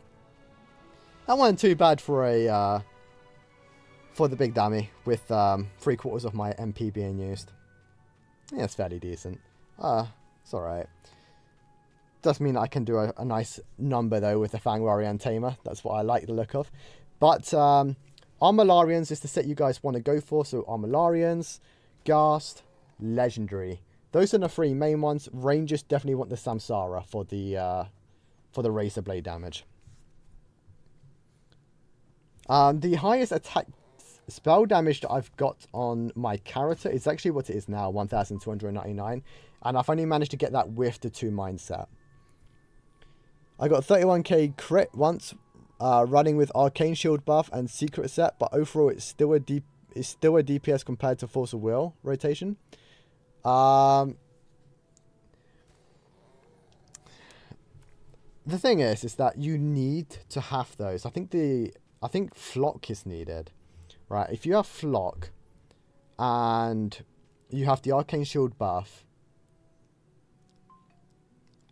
That wasn't too bad for a... for the big dummy, with 3/4 of my MP being used. Yeah, it's fairly decent. It's alright. Does mean I can do a nice number, though, with the Fang Warrior and Tamer. That's what I like the look of. But Armalarians is the set you guys want to go for. So Armalarians, Ghast, Legendary. Those are the 3 main ones. Rangers definitely want the Samsara for the Razor Blade damage. The highest attack spell damage that I've got on my character is actually what it is now, 1,299. And I've only managed to get that with the 2 Mine set. I got 31k crit once, running with Arcane Shield buff and Secret set, but overall it's still a DPS compared to Force of Will rotation. The thing is that you need to have those. I think Flock is needed, right? If you have Flock and you have the Arcane Shield buff,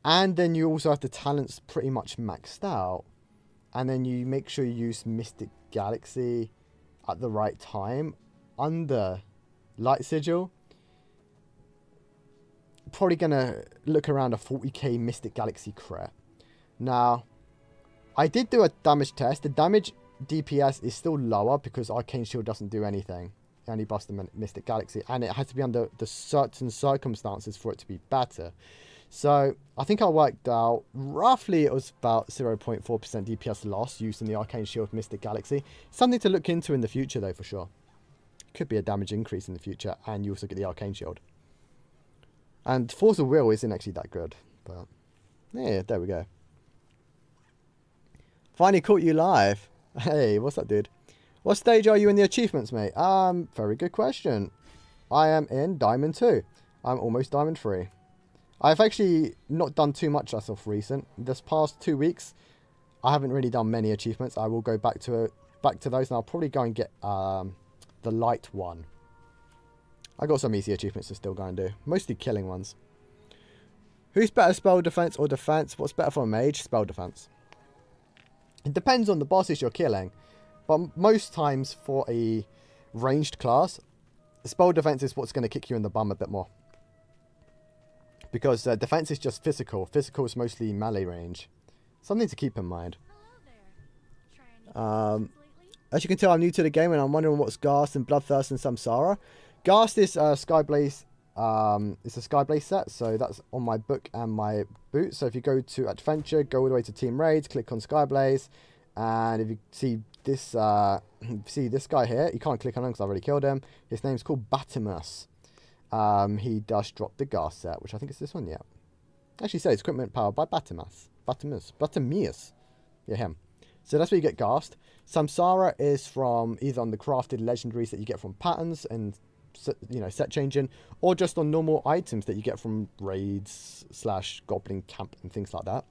and then you also have the talents pretty much maxed out, and then you make sure you use Mystic Galaxy at the right time under Light Sigil, probably going to look around a 40k Mystic Galaxy crit. Now, I did do a damage test. The damage DPS is still lower because Arcane Shield doesn't do anything. It only busts the Mystic Galaxy. And it has to be under the certain circumstances for it to be better. So, I think I worked out, roughly it was about 0.4% DPS loss using the Arcane Shield Mystic Galaxy. Something to look into in the future though, for sure. Could be a damage increase in the future, and you also get the Arcane Shield. And Force of Will isn't actually that good, but yeah, there we go. Finally caught you live. Hey, what's up, dude? What stage are you in the achievements, mate? Very good question. I am in Diamond 2. I'm almost Diamond 3. I've actually not done too much as of recent. This past 2 weeks, I haven't really done many achievements. I will go back to those, and I'll probably go and get the light one. I got some easy achievements to still go and do. Mostly killing ones. Who's better, spell defense or defense? What's better for a mage? Spell defense. It depends on the bosses you're killing. But most times for a ranged class, spell defense is what's going to kick you in the bum a bit more. Because defense is just physical. Physical is mostly melee range. Something to keep in mind. As you can tell, I'm new to the game and I'm wondering what's Ghast and Bloodthirst and Samsara. Ghast is Skyblaze. It's a Skyblaze set, so that's on my book and my boot. So if you go to Adventure, go all the way to Team Raids, click on Skyblaze, and if you see this guy here, you can't click on him because I've already killed him. His name's called Batimus. He does drop the Ghast set, which I think is this one, yeah. Actually says equipment powered by Batimus. Yeah, him. So that's where you get Ghast. Samsara is from either on the crafted legendaries that you get from patterns and, you know, set changing, or just on normal items that you get from raids / goblin camp and things like that.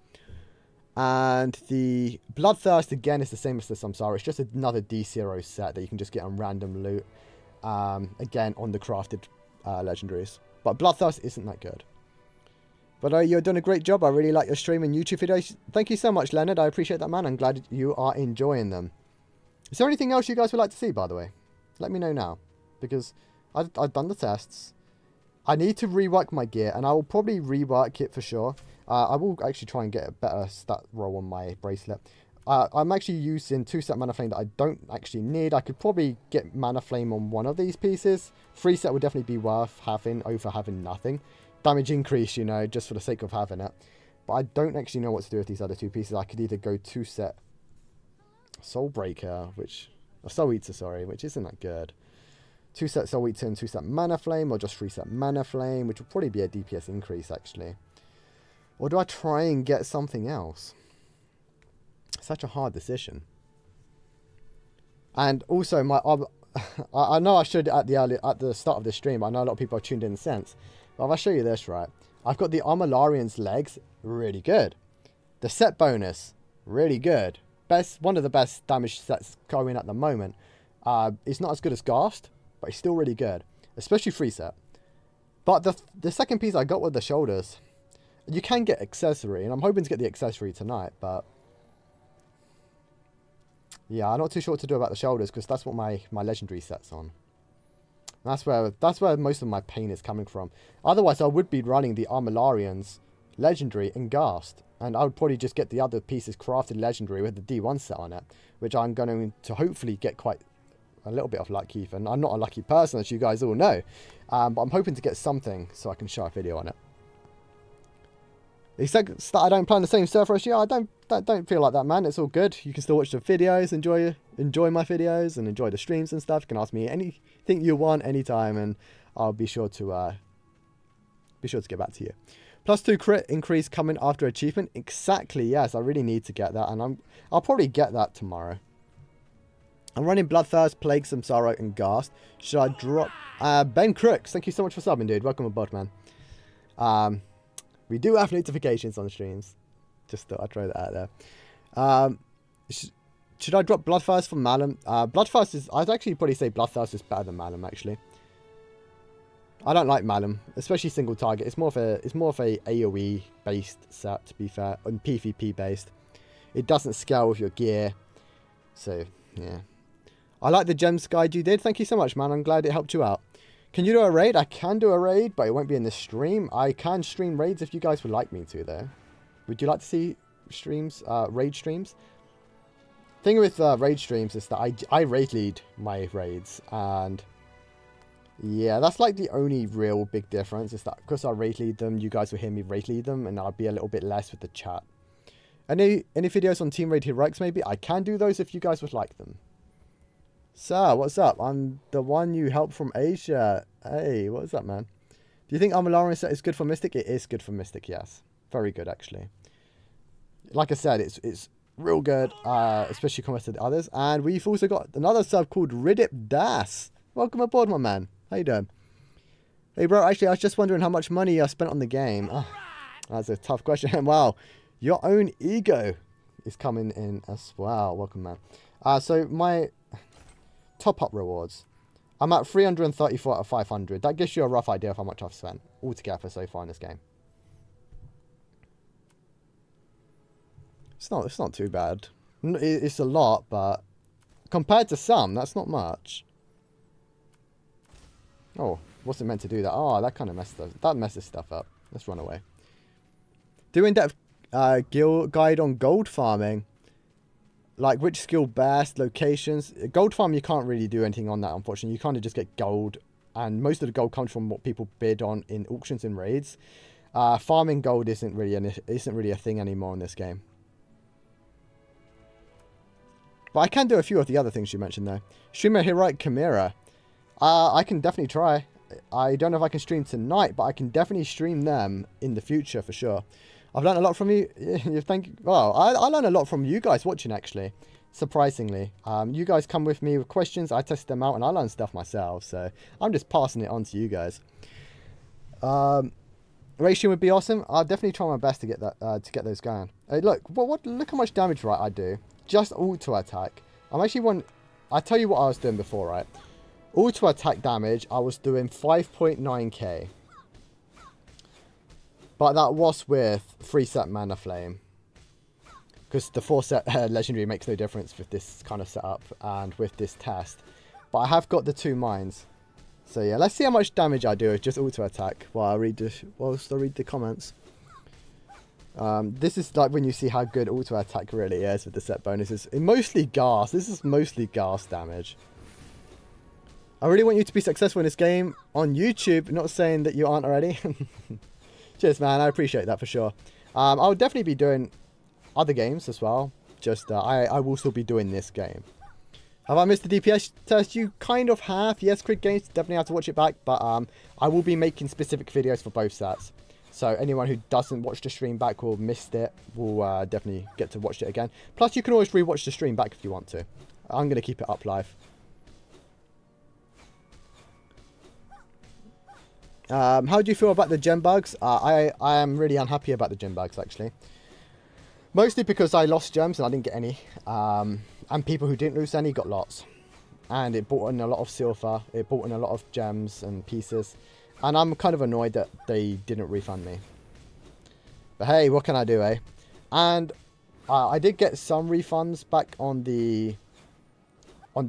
And the Bloodthirst again is the same as the Samsara. It's just another D0 set that you can just get on random loot. Again on the crafted legendaries. But Bloodthirst isn't that good. But you're doing a great job. I really like your stream and YouTube videos. Thank you so much, Leonard. I appreciate that, man. I'm glad you are enjoying them. Is there anything else you guys would like to see, by the way? Let me know now. Because I've done the tests. I need to rework my gear, and I will probably rework it for sure. I will actually try and get a better stat roll on my bracelet. I'm actually using 2-set Mana Flame that I don't actually need. I could probably get Mana Flame on one of these pieces. 3-set would definitely be worth having over having nothing. Damage increase, you know, just for the sake of having it. But I don't actually know what to do with these other 2 pieces. I could either go 2-set Soulbreaker, Soul Eater, sorry, which isn't that good. 2-set Soul Eater and 2-set Mana Flame, or just 3-set Mana Flame, which would probably be a DPS increase, actually. Or do I try and get something else? Such a hard decision. And also, I know I showed it at the start of the stream, but I know a lot of people are tuned in since. But if I show you this, right, I've got the Armalarian's legs, really good. The set bonus, really good. One of the best damage sets going at the moment. It's not as good as Ghast, but it's still really good, especially 3-set. But the second piece I got with the shoulders, you can get accessory, and I'm hoping to get the accessory tonight, but yeah, I'm not too sure what to do about the shoulders because that's what my legendary set's on. That's where most of my pain is coming from. Otherwise, I would be running the Armalarians legendary and Ghast, and I would probably just get the other pieces crafted legendary with the D1 set on it, which I'm going to hopefully get quite a little bit of luck even. I'm not a lucky person, as you guys all know, but I'm hoping to get something so I can show a video on it. Except that I don't play on the same server as you. I don't feel like that, man. It's all good. You can still watch the videos, enjoy my videos, and enjoy the streams and stuff. You can ask me anything you want anytime, and I'll be sure to get back to you. +2 crit increase coming after achievement. Exactly. Yes, I really need to get that, and I'll probably get that tomorrow. I'm running Bloodthirst, Plague, Samsara, and Ghast. Should I drop Ben Crooks? Thank you so much for subbing, dude. Welcome aboard, man. We do have notifications on the streams. Just thought I'd throw that out there. Should I drop Bloodthirst from Malum? Bloodthirst is... I'd actually probably say Bloodthirst is better than Malum, actually. I don't like Malum, especially single target. It's more of a AoE based set, to be fair, and PvP based. It doesn't scale with your gear. So, yeah. I like the gems guide you did. Thank you so much, man. I'm glad it helped you out. Can you do a raid? I can do a raid, but it won't be in this stream. I can stream raids if you guys would like me to, though. Would you like to see streams, raid streams? Thing with raid streams is that I raid lead my raids, and yeah, that's like the only real big difference is that because I raid lead them, you guys will hear me raid lead them, and I'll be a little bit less with the chat. Any videos on Team Raid Heroics maybe? I can do those if you guys would like them. Sir, what's up? I'm the one you helped from Asia. Hey, what is that, man? Do you think Armalaran set is good for Mystic? It is good for Mystic, yes. Very good, actually. Like I said, it's real good, especially compared to the others. And we've also got another sub called Ridip Das. Welcome aboard, my man. How you doing? Hey, bro, actually, I was just wondering how much money I spent on the game. Oh, that's a tough question. Wow, your own ego is coming in as well. Welcome, man. So my top-up rewards. I'm at 334 out of 500. That gives you a rough idea of how much I've spent altogether so far in this game. It's not too bad. It's a lot, but compared to some, that's not much. Oh, wasn't meant to do that. Oh, that kind of messes stuff up. Let's run away. Do in-depth guide on gold farming. Like which skill best, locations. Gold farm, you can't really do anything on that, unfortunately. You kind of just get gold, and most of the gold comes from what people bid on in auctions and raids. Farming gold isn't really a thing anymore in this game. But I can do a few of the other things you mentioned though. Stream a Heroic Chimera. I can definitely try. I don't know if I can stream tonight, but I can definitely stream them in the future for sure. I've learned a lot from you. Well, I learned a lot from you guys watching, actually. Surprisingly. You guys come with me with questions. I test them out, and I learn stuff myself. So, I'm just passing it on to you guys. Ration would be awesome. I'll definitely try my best to get that to get those going. Hey, look how much damage I do. Just auto attack. I tell you what I was doing before, right? Auto attack damage, I was doing 5.9k. But that was with 3-set Mana Flame. Because the 4-set Legendary makes no difference with this kind of setup and with this test. But I have got the 2 mines. So yeah, let's see how much damage I do with just auto attack while I read the comments. This is like when you see how good auto attack really is with the set bonuses. Mostly gas. This is mostly gas damage. I really want you to be successful in this game on YouTube. Not saying that you aren't already. Cheers, man. I appreciate that for sure. I'll definitely be doing other games as well. Just I will still be doing this game. Have I missed the DPS test? You kind of have. Yes, Crit Games, definitely have to watch it back. But I will be making specific videos for both sets. So anyone who doesn't watch the stream back or missed it will definitely get to watch it again. Plus, you can always rewatch the stream back if you want to. I'm going to keep it up live. How do you feel about the gem bugs? I am really unhappy about the gem bugs, actually. Mostly because I lost gems and I didn't get any. And people who didn't lose any got lots. And it brought in a lot of silver. It brought in a lot of gems and pieces. And I'm kind of annoyed that they didn't refund me. But hey, what can I do, eh? And I did get some refunds back on the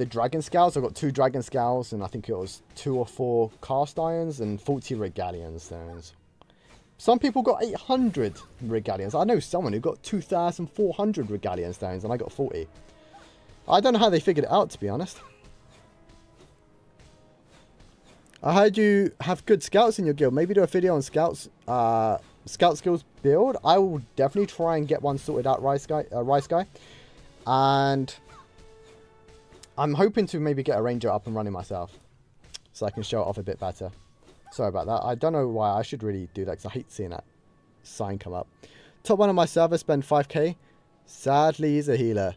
Dragon Scales. I got 2 Dragon Scales, and I think it was 2 or 4 Cast Irons and 40 Regalian Stones. Some people got 800 Regalians. I know someone who got 2,400 Regalian Stones, and I got 40. I don't know how they figured it out, to be honest. I heard you have good scouts in your guild. Maybe do a video on scouts, scout skills build. I will definitely try and get one sorted out, Rice Guy. And I'm hoping to maybe get a ranger up and running myself, so I can show it off a bit better. Sorry about that. I don't know why I should really do that, because I hate seeing that sign come up. Top 1 on my server spend 5k. Sadly, he's a healer.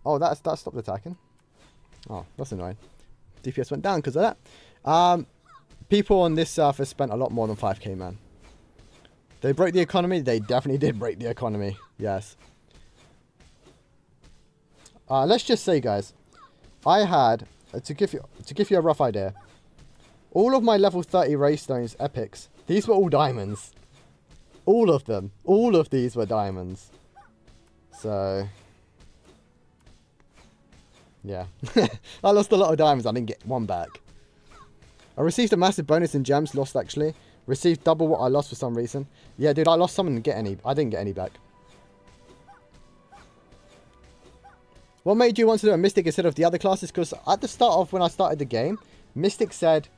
Oh, that stopped attacking. Oh, that's annoying. DPS went down because of that. People on this server spent a lot more than 5k, man. They broke the economy. They definitely did break the economy. Yes. Let's just say, guys, I had to give you a rough idea. All of my level 30 Raystones epics, these were all diamonds. All of them. All of these were diamonds. So yeah. I lost a lot of diamonds. I didn't get one back. I received a massive bonus in gems, lost actually. Received double what I lost for some reason. Yeah, dude, I lost some and didn't get any. I didn't get any back. What made you want to do a Mystic instead of the other classes? Because at the start of when I started the game, Mystic said...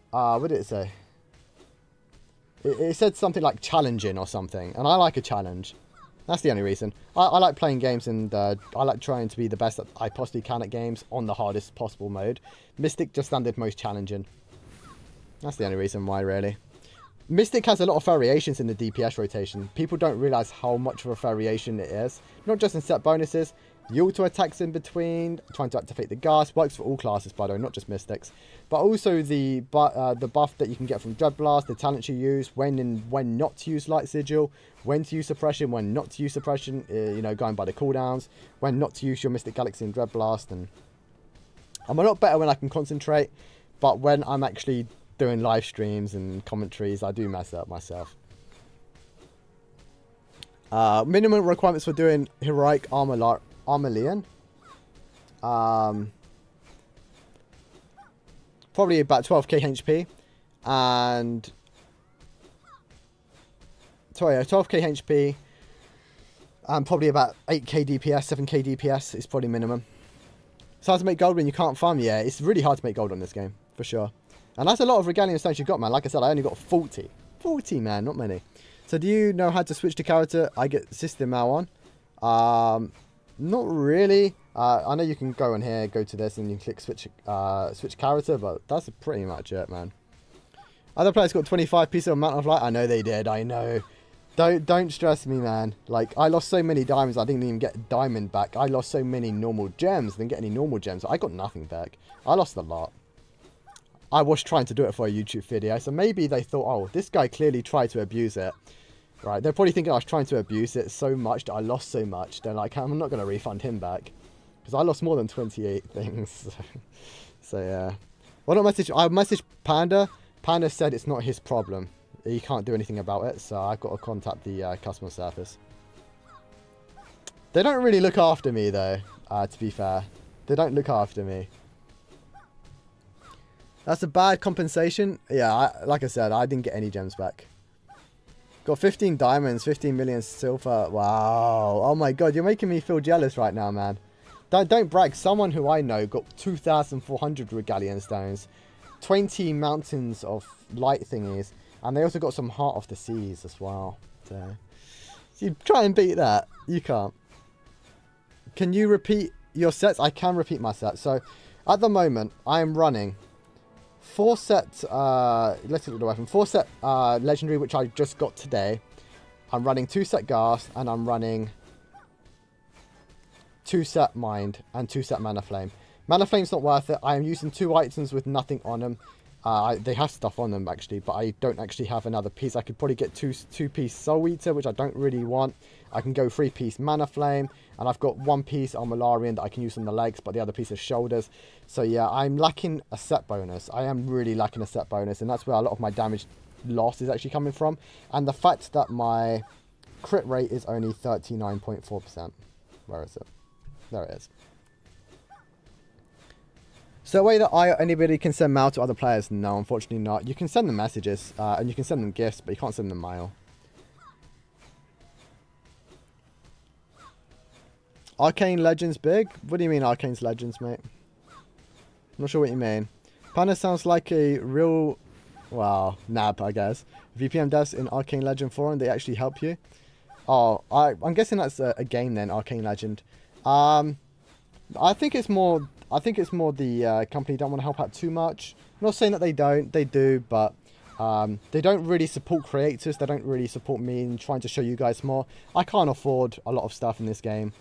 what did it say? It said something like challenging or something. And I like a challenge. That's the only reason. I like playing games and I like trying to be the best that I possibly can at games on the hardest possible mode. Mystic just sounded most challenging. That's the only reason why, really. Mystic has a lot of variations in the DPS rotation. People don't realise how much of a variation it is. Not just in set bonuses. The auto attacks in between, trying to activate the gas, works for all classes by the way, not just Mystics. But also the buff that you can get from Dread Blast, the talents you use, when not to use Light Sigil, when to use Suppression, when not to use Suppression, you know, going by the cooldowns, when not to use your Mystic Galaxy and Dread Blast. And I'm a lot better when I can concentrate, but when I'm actually doing live streams and commentaries, I do mess up myself. Minimum requirements for doing Heroic Armelian. Probably about 12k HP. And... sorry, 12k HP. And probably about 8k DPS, 7k DPS is probably minimum. It's hard to make gold when you can't farm. Yeah, it's really hard to make gold on this game, for sure. And that's a lot of Regalian stones you got, man. Like I said, I only got 40. 40, man, not many. So do you know how to switch the character? I get System Mal on. Not really. I know you can go in here, go to this, and you can click switch character, but that's pretty much it, man. Other players got 25 pieces of Mountain of Light. I know they did. I know. Don't stress me, man. Like, I lost so many diamonds, I didn't even get a diamond back. I lost so many normal gems, didn't get any normal gems. I got nothing back. I lost a lot. I was trying to do it for a YouTube video, so maybe they thought, oh, this guy clearly tried to abuse it. Right, they're probably thinking I was trying to abuse it so much that I lost so much. They're like, I'm not going to refund him back. Because I lost more than 28 things. So yeah. Well, I messaged Panda. Panda said it's not his problem. He can't do anything about it, so I've got to contact the customer service. They don't really look after me, though, to be fair. They don't look after me. That's a bad compensation. Yeah, like I said, I didn't get any gems back. Got 15 diamonds, 15 million silver. Wow. Oh my god, you're making me feel jealous right now, man. Don't brag. Someone who I know got 2,400 Regalian stones, 20 mountains of light thingies, and they also got some Heart of the Seas as well. So you try and beat that. You can't. Can you repeat your sets? I can repeat my sets. So at the moment, I am running 4 set, let's look at the weapon. 4 set legendary, which I just got today. I'm running 2 set ghast, and I'm running 2 set mind and 2 set mana flame. Mana flame's not worth it. I am using 2 items with nothing on them. They have stuff on them actually, but I don't actually have another piece. I could probably get 2-piece Soul Eater, which I don't really want. I can go 3-piece Mana Flame, and I've got 1-piece Armalarian that I can use on the legs, but the other piece is shoulders. So yeah, I'm lacking a set bonus. I am really lacking a set bonus, and that's where a lot of my damage loss is actually coming from. And the fact that my crit rate is only 39.4%. Where is it? There it is. So the way that anybody can send mail to other players? No, unfortunately not. You can send them messages, and you can send them gifts, but you can't send them mail. Arcane Legends big? What do you mean Arcane Legends, mate? I'm not sure what you mean. Panda sounds like a real... well, nab, I guess. VPN devs in Arcane Legend forum, they actually help you? Oh, I'm guessing that's a game then, Arcane Legend. I think it's more the company don't want to help out too much. I'm not saying that they don't, they do, but they don't really support creators. They don't really support me in trying to show you guys more. I can't afford a lot of stuff in this game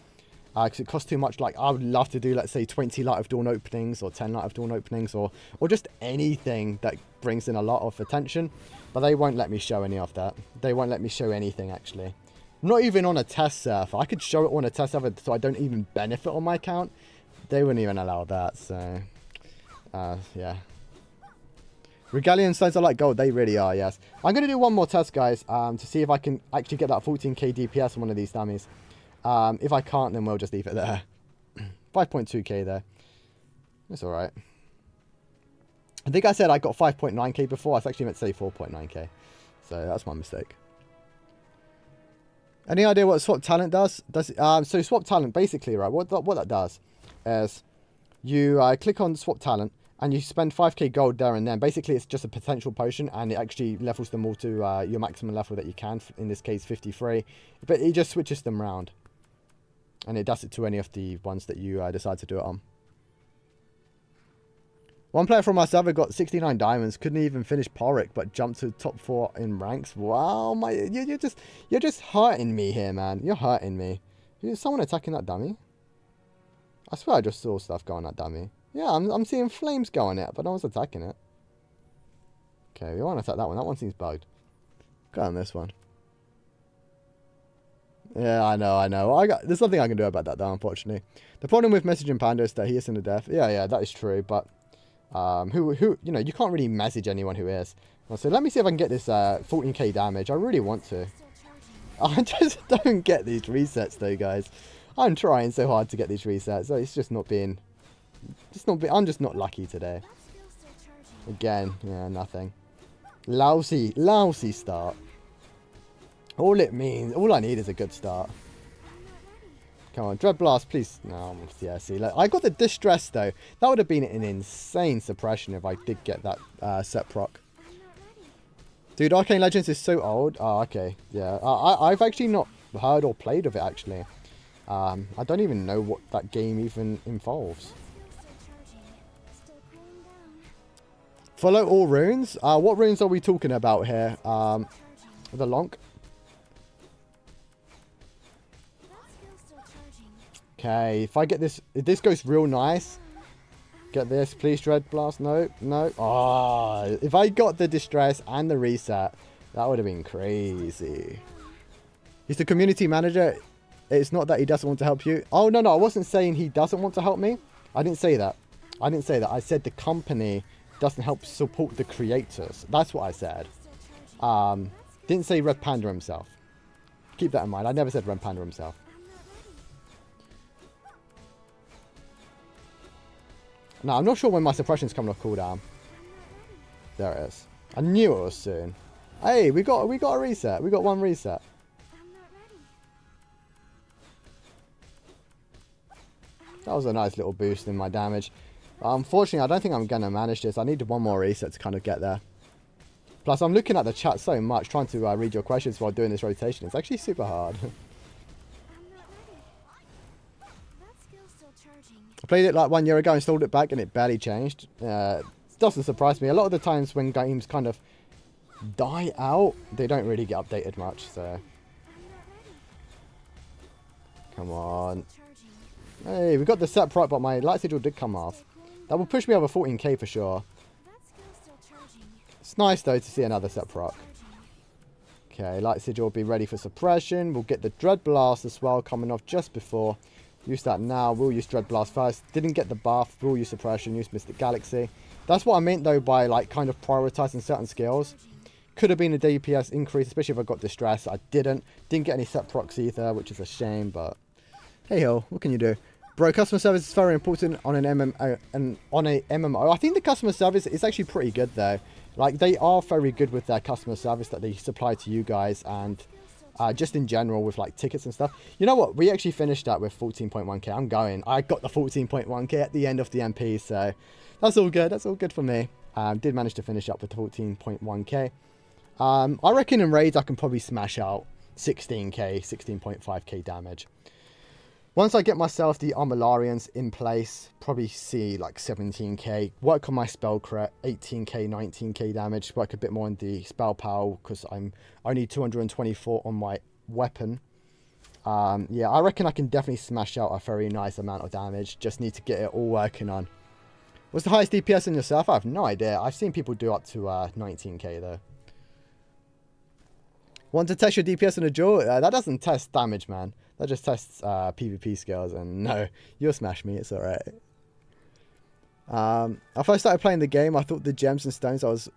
because it costs too much. Like, I would love to do, let's say, 20 Light of Dawn openings or 10 Light of Dawn openings or just anything that brings in a lot of attention, but they won't let me show any of that. They won't let me show anything, actually. Not even on a test server. I could show it on a test server so I don't even benefit on my account. They wouldn't even allow that, so... yeah. Regalian stones are like gold. They really are, yes. I'm going to do one more test, guys, to see if I can actually get that 14k DPS on one of these dummies. If I can't, then we'll just leave it there. 5.2k there. It's alright. I think I said I got 5.9k before. I was actually meant to say 4.9k. So that's my mistake. Any idea what swap talent does? So swap talent, basically, right, what that does is you click on swap talent and you spend 5k gold there and then. Basically, it's just a potential potion and it actually levels them all to your maximum level that you can, in this case 53. But it just switches them around. And it does it to any of the ones that you decide to do it on. One player from our server got 69 diamonds, couldn't even finish Porrick, but jumped to top 4 in ranks. Wow, you're just hurting me here, man. You're hurting me. Is someone attacking that dummy? I swear I just saw stuff go on that dummy. Yeah, I'm seeing flames go on it, but no one's attacking it. Okay, we want to attack that one. That one seems bugged. Go on this one. Yeah, I know. There's nothing I can do about that, though, unfortunately. The problem with messaging Panda is that he isn't a death. Yeah, that is true, but you know, you can't really message anyone who is. So let me see if I can get this 14k damage. I really want to. I just don't get these resets, though, guys. I'm trying so hard to get these resets. So it's just not being. I'm just not lucky today. Again, yeah, nothing. Lousy start. All I need is a good start. Come on, Dread Blast, please. No, yeah, see, look, I got the Distress, though. That would have been an insane suppression if I did get that set proc. Dude, Arcane Legends is so old. Oh, okay, yeah. I've actually not heard or played of it, actually. I don't even know what that game even involves. Follow all runes? What runes are we talking about here? The Lonk. Okay, if I get this, if this goes real nice, get this, please, Dread Blast. No. Oh, if I got the Distress and the reset, that would have been crazy. He's the community manager. It's not that he doesn't want to help you. Oh, no, I wasn't saying he doesn't want to help me. I didn't say that. I said the company doesn't help support the creators. That's what I said. Didn't say Red Panda himself. Keep that in mind. I never said Red Panda himself. Now, I'm not sure when my suppression's coming off cooldown. There it is. I knew it was soon. Hey, we got a reset. We got one reset. That was a nice little boost in my damage. Unfortunately, I don't think I'm going to manage this. I needed one more reset to kind of get there. Plus, I'm looking at the chat so much, trying to read your questions while doing this rotation. It's actually super hard. I played it like 1 year ago, installed it back, and it barely changed. Doesn't surprise me. A lot of the times when games kind of die out, they don't really get updated much, so... Come on. Hey, we got the set proc, but my light sigil did come off. That will push me over 14k for sure. It's nice, though, to see another set proc. Okay, light sigil will be ready for suppression. We'll get the Dread Blast as well, coming off just before. Use that now. We'll use Dread Blast first. Didn't get the buff. We'll use suppression. Use Mystic Galaxy. That's what I meant, though, by, like, kind of prioritizing certain skills. Could have been a DPS increase, especially if I got Distress. I didn't. Didn't get any set procs either, which is a shame, but... Hey ho, what can you do? Bro, customer service is very important on an MMO. I think the customer service is actually pretty good, though. Like, they are very good with their customer service that they supply to you guys, and just in general with, like, tickets and stuff. You know what? We actually finished that with 14.1k. I got the 14.1k at the end of the MP, so that's all good. That's all good for me. Did manage to finish up with 14.1k. I reckon in raids I can probably smash out 16k, 16.5k damage. Once I get myself the Armillarians in place, probably see like 17k. Work on my spell crit, 18k, 19k damage. Work a bit more on the spell power because I'm only 224 on my weapon. Yeah, I reckon I can definitely smash out a very nice amount of damage. Just need to get it all working on. What's the highest DPS in yourself? I have no idea. I've seen people do up to 19k though. Want to test your DPS in a duel? That doesn't test damage, man. That just tests PvP skills, and no, you'll smash me, it's alright. I first started playing the game, I thought the gems and stones I was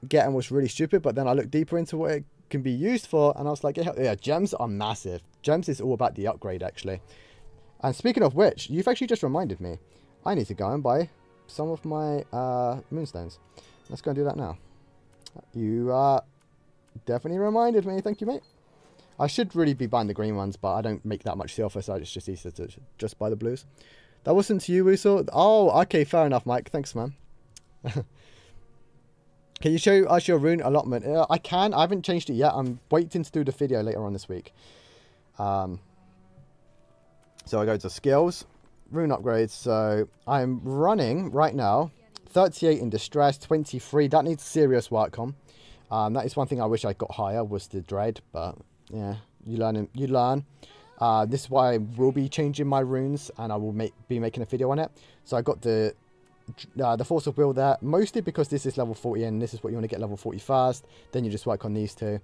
getting was really stupid, but then I looked deeper into what it can be used for, and I was like, yeah, gems are massive. Gems is all about the upgrade, actually. And speaking of which, you've actually just reminded me, I need to go and buy some of my moonstones. Let's go and do that now. You definitely reminded me. Thank you, mate. I should really be buying the green ones, but I don't make that much silver, so it's just easier to just buy the blues. That wasn't to you, Woozle. Oh, okay, fair enough, Mike. Thanks, man. Can you show us your rune allotment? I can. I haven't changed it yet. I'm waiting to do the video later on this week. So I go to skills, rune upgrades. So I'm running right now 38 in distress, 23. That needs serious work on. That is one thing I wish I got higher, was the dread, but yeah, you learn. This is why I will be changing my runes, and I will be making a video on it. So I got the Force of Will there, mostly because this is level 40 and this is what you want to get level 40 first. Then you just work on these two.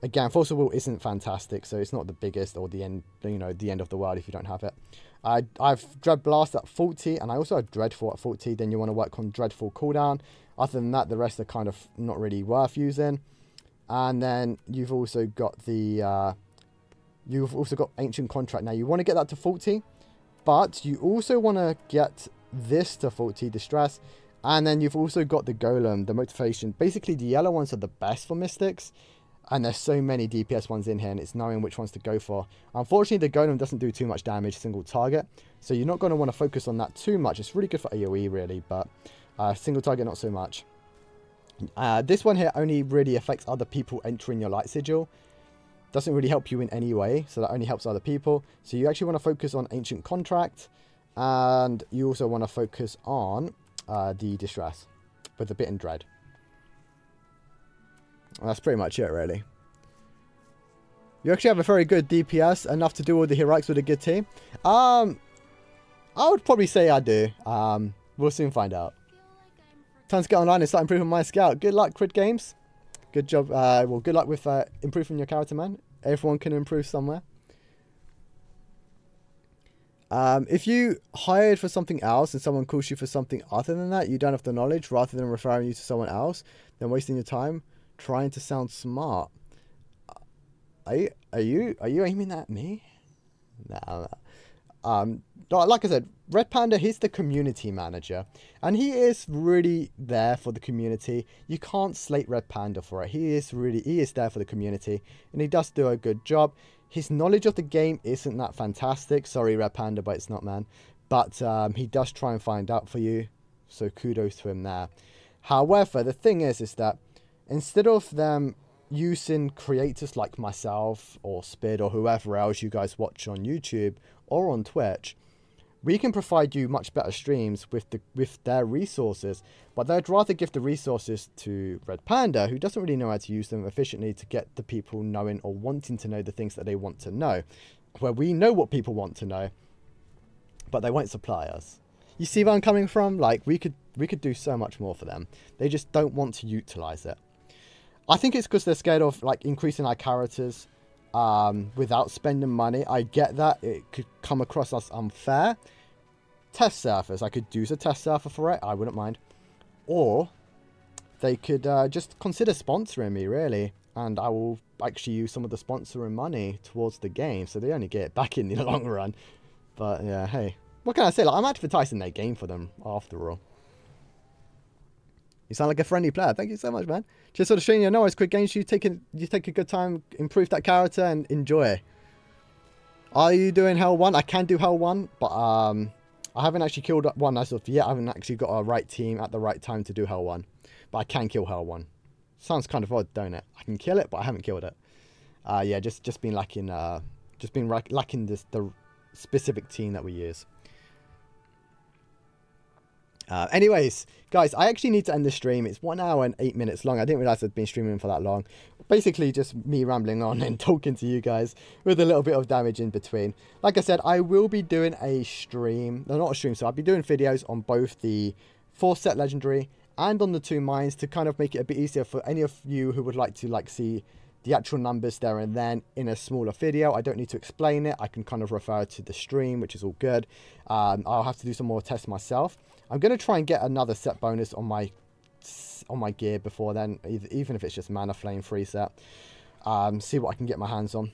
Again, Force of Will isn't fantastic, so it's not the biggest or the end, you know, the end of the world if you don't have it. I've Dread Blast at 40, and I also have Dreadful at 40. Then you want to work on Dreadful cooldown. Other than that, the rest are kind of not really worth using. And then you've also got the Ancient Contract. Now you want to get that to 40, but you also want to get this to 40 distress, and then you've also got the Golem, the motivation. Basically, the yellow ones are the best for mystics, and there's so many DPS ones in here, and it's knowing which ones to go for. Unfortunately, the Golem doesn't do too much damage single target, so you're not going to want to focus on that too much. It's really good for AoE, really, but single target, not so much. This one here only really affects other people entering your light sigil. Doesn't really help you in any way, so that only helps other people. So you actually want to focus on Ancient Contract, and you also want to focus on the distress with the bit in dread. And that's pretty much it, really. You actually have a very good DPS, enough to do all the heroics with a good team. I would probably say I do. We'll soon find out. Time to get online and start improving my scout. Good luck, Crid Games. Good job. Well, good luck with improving your character, man. Everyone can improve somewhere. If you hired for something else and someone calls you for something other than that, you don't have the knowledge, rather than referring you to someone else, then wasting your time trying to sound smart. Are you aiming at me? No. Like I said, Red Panda, he's the community manager, and he is really there for the community. You can't slate Red Panda for it. He is there for the community, and he does do a good job. His knowledge of the game isn't that fantastic. Sorry, Red Panda, but it's not, man. But he does try and find out for you, so kudos to him there. However, the thing is that instead of them using creators like myself or Spid or whoever else you guys watch on YouTube or on Twitch, we can provide you much better streams with their resources, but they'd rather give the resources to Red Panda, who doesn't really know how to use them efficiently to get the people knowing or wanting to know the things that they want to know, where we know what people want to know, but they won't supply us. You see where I'm coming from? Like, we could do so much more for them. They just don't want to utilize it. I think it's because they're scared of like increasing our characters without spending money. I get that. It could come across as unfair. Test surfers. I could use a test surfer for it. I wouldn't mind. Or they could just consider sponsoring me, really. And I will actually use some of the sponsoring money towards the game, so they only get it back in the long run. But yeah, hey. What can I say? Like, I'm advertising their game for them, after all. You sound like a friendly player. Thank you so much, man. Just sort of showing you, no, it's quick games. You take a good time, improve that character, and enjoy. Are you doing Hell 1? I can do Hell 1, but I haven't actually killed one as of yet. I haven't actually got a right team at the right time to do Hell 1. But I can kill Hell 1. Sounds kind of odd, don't it? I can kill it, but I haven't killed it. Yeah, just been lacking lacking the specific team that we use. Anyways, guys, I actually need to end the stream. It's 1 hour and 8 minutes long. I didn't realize I'd been streaming for that long. Basically, just me rambling on and talking to you guys with a little bit of damage in between. Like I said, I will be doing a stream. No, not a stream. So I'll be doing videos on both the 4-set legendary and on the 2 mines to kind of make it a bit easier for any of you who would like to see the actual numbers there and then in a smaller video. I don't need to explain it. I can kind of refer to the stream, which is all good. I'll have to do some more tests myself. I'm going to try and get another set bonus on my gear before then, even if it's just Mana Flame free set. See what I can get my hands on.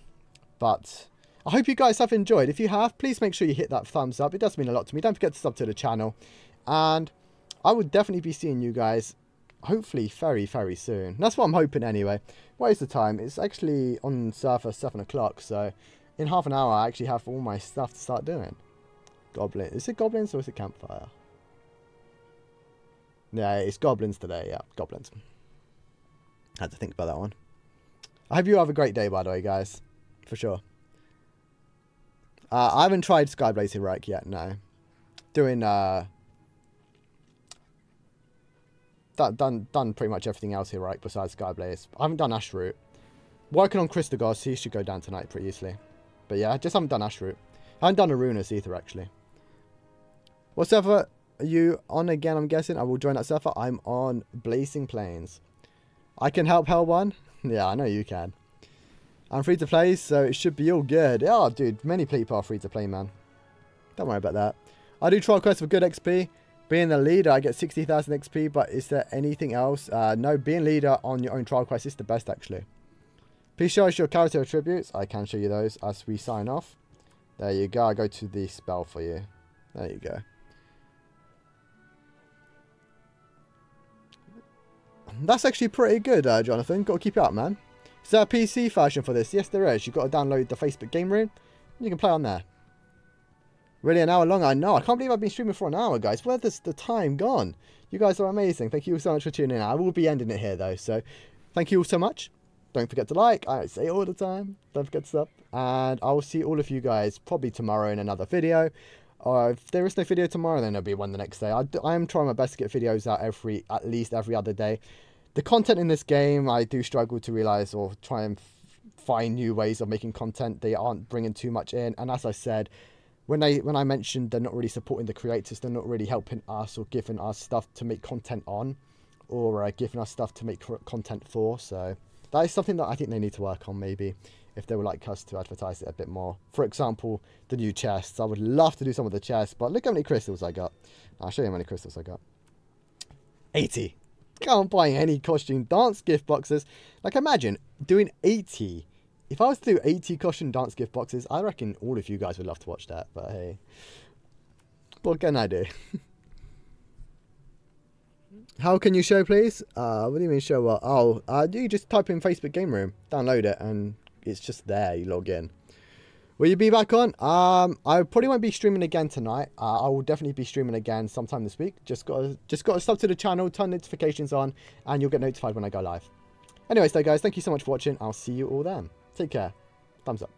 But I hope you guys have enjoyed. If you have, please make sure you hit that thumbs up. It does mean a lot to me. Don't forget to sub to the channel. And I would definitely be seeing you guys hopefully very, very soon. That's what I'm hoping anyway. What is the time? It's actually on server 7 o'clock, so in half an hour I actually have all my stuff to start doing. Goblin. Is it goblins or is it campfire? Yeah, it's goblins today. Yeah, goblins. Had to think about that one. I hope you have a great day, by the way, guys. For sure. I haven't tried Skyblaze Heroic yet, no. Doing, done pretty much everything else Heroic besides Skyblaze. I haven't done Ash Root. Working on Crusaders, he should go down tonight pretty easily. But yeah, I just haven't done Ash Root. I haven't done Arunas either, actually. What server are you on again, I'm guessing? I will join that server. I'm on Blazing Plains. I can help Hell1? Yeah, I know you can. I'm free to play, so it should be all good. Oh, dude, many people are free to play, man. Don't worry about that. I do trial quests for good XP. Being the leader, I get 60,000 XP, but is there anything else? No, being leader on your own trial quest is the best, actually. Please show us your character attributes. I can show you those as we sign off. There you go. I go to the spell for you. There you go. That's actually pretty good, Jonathan. Got to keep it up, man. Is there a PC version for this? Yes, there is. You've got to download the Facebook game room. You can play on there. Really, an hour long? I know. I can't believe I've been streaming for an hour, guys. Where has the time gone? You guys are amazing. Thank you so much for tuning in. I will be ending it here, though. So, thank you all so much. Don't forget to like. I say it all the time. Don't forget to sub. And I will see all of you guys probably tomorrow in another video. Or if there is no video tomorrow, then there'll be one the next day. I am trying my best to get videos out at least every other day. The content in this game, I do struggle to realise or try and find new ways of making content. They aren't bringing too much in. And as I said, when I mentioned they're not really supporting the creators, they're not really helping us or giving us stuff to make content on, or giving us stuff to make content for. So that is something that I think they need to work on, maybe, if they would like us to advertise it a bit more. For example, the new chests. I would love to do some of the chests, but look how many crystals I got. I'll show you how many crystals I got. 80. Can't buy any costume dance gift boxes. Like, imagine doing 80. If I was to do 80 costume dance gift boxes, I reckon all of you guys would love to watch that. But hey, what can I do? How can you show, please? What do you mean show what? Oh, you just type in Facebook game room, download it, and it's just there. You log in. Will you be back on? I probably won't be streaming again tonight. I will definitely be streaming again sometime this week. Just got to sub to the channel, turn notifications on, and you'll get notified when I go live. Anyways, though, guys, thank you so much for watching. I'll see you all then. Take care. Thumbs up.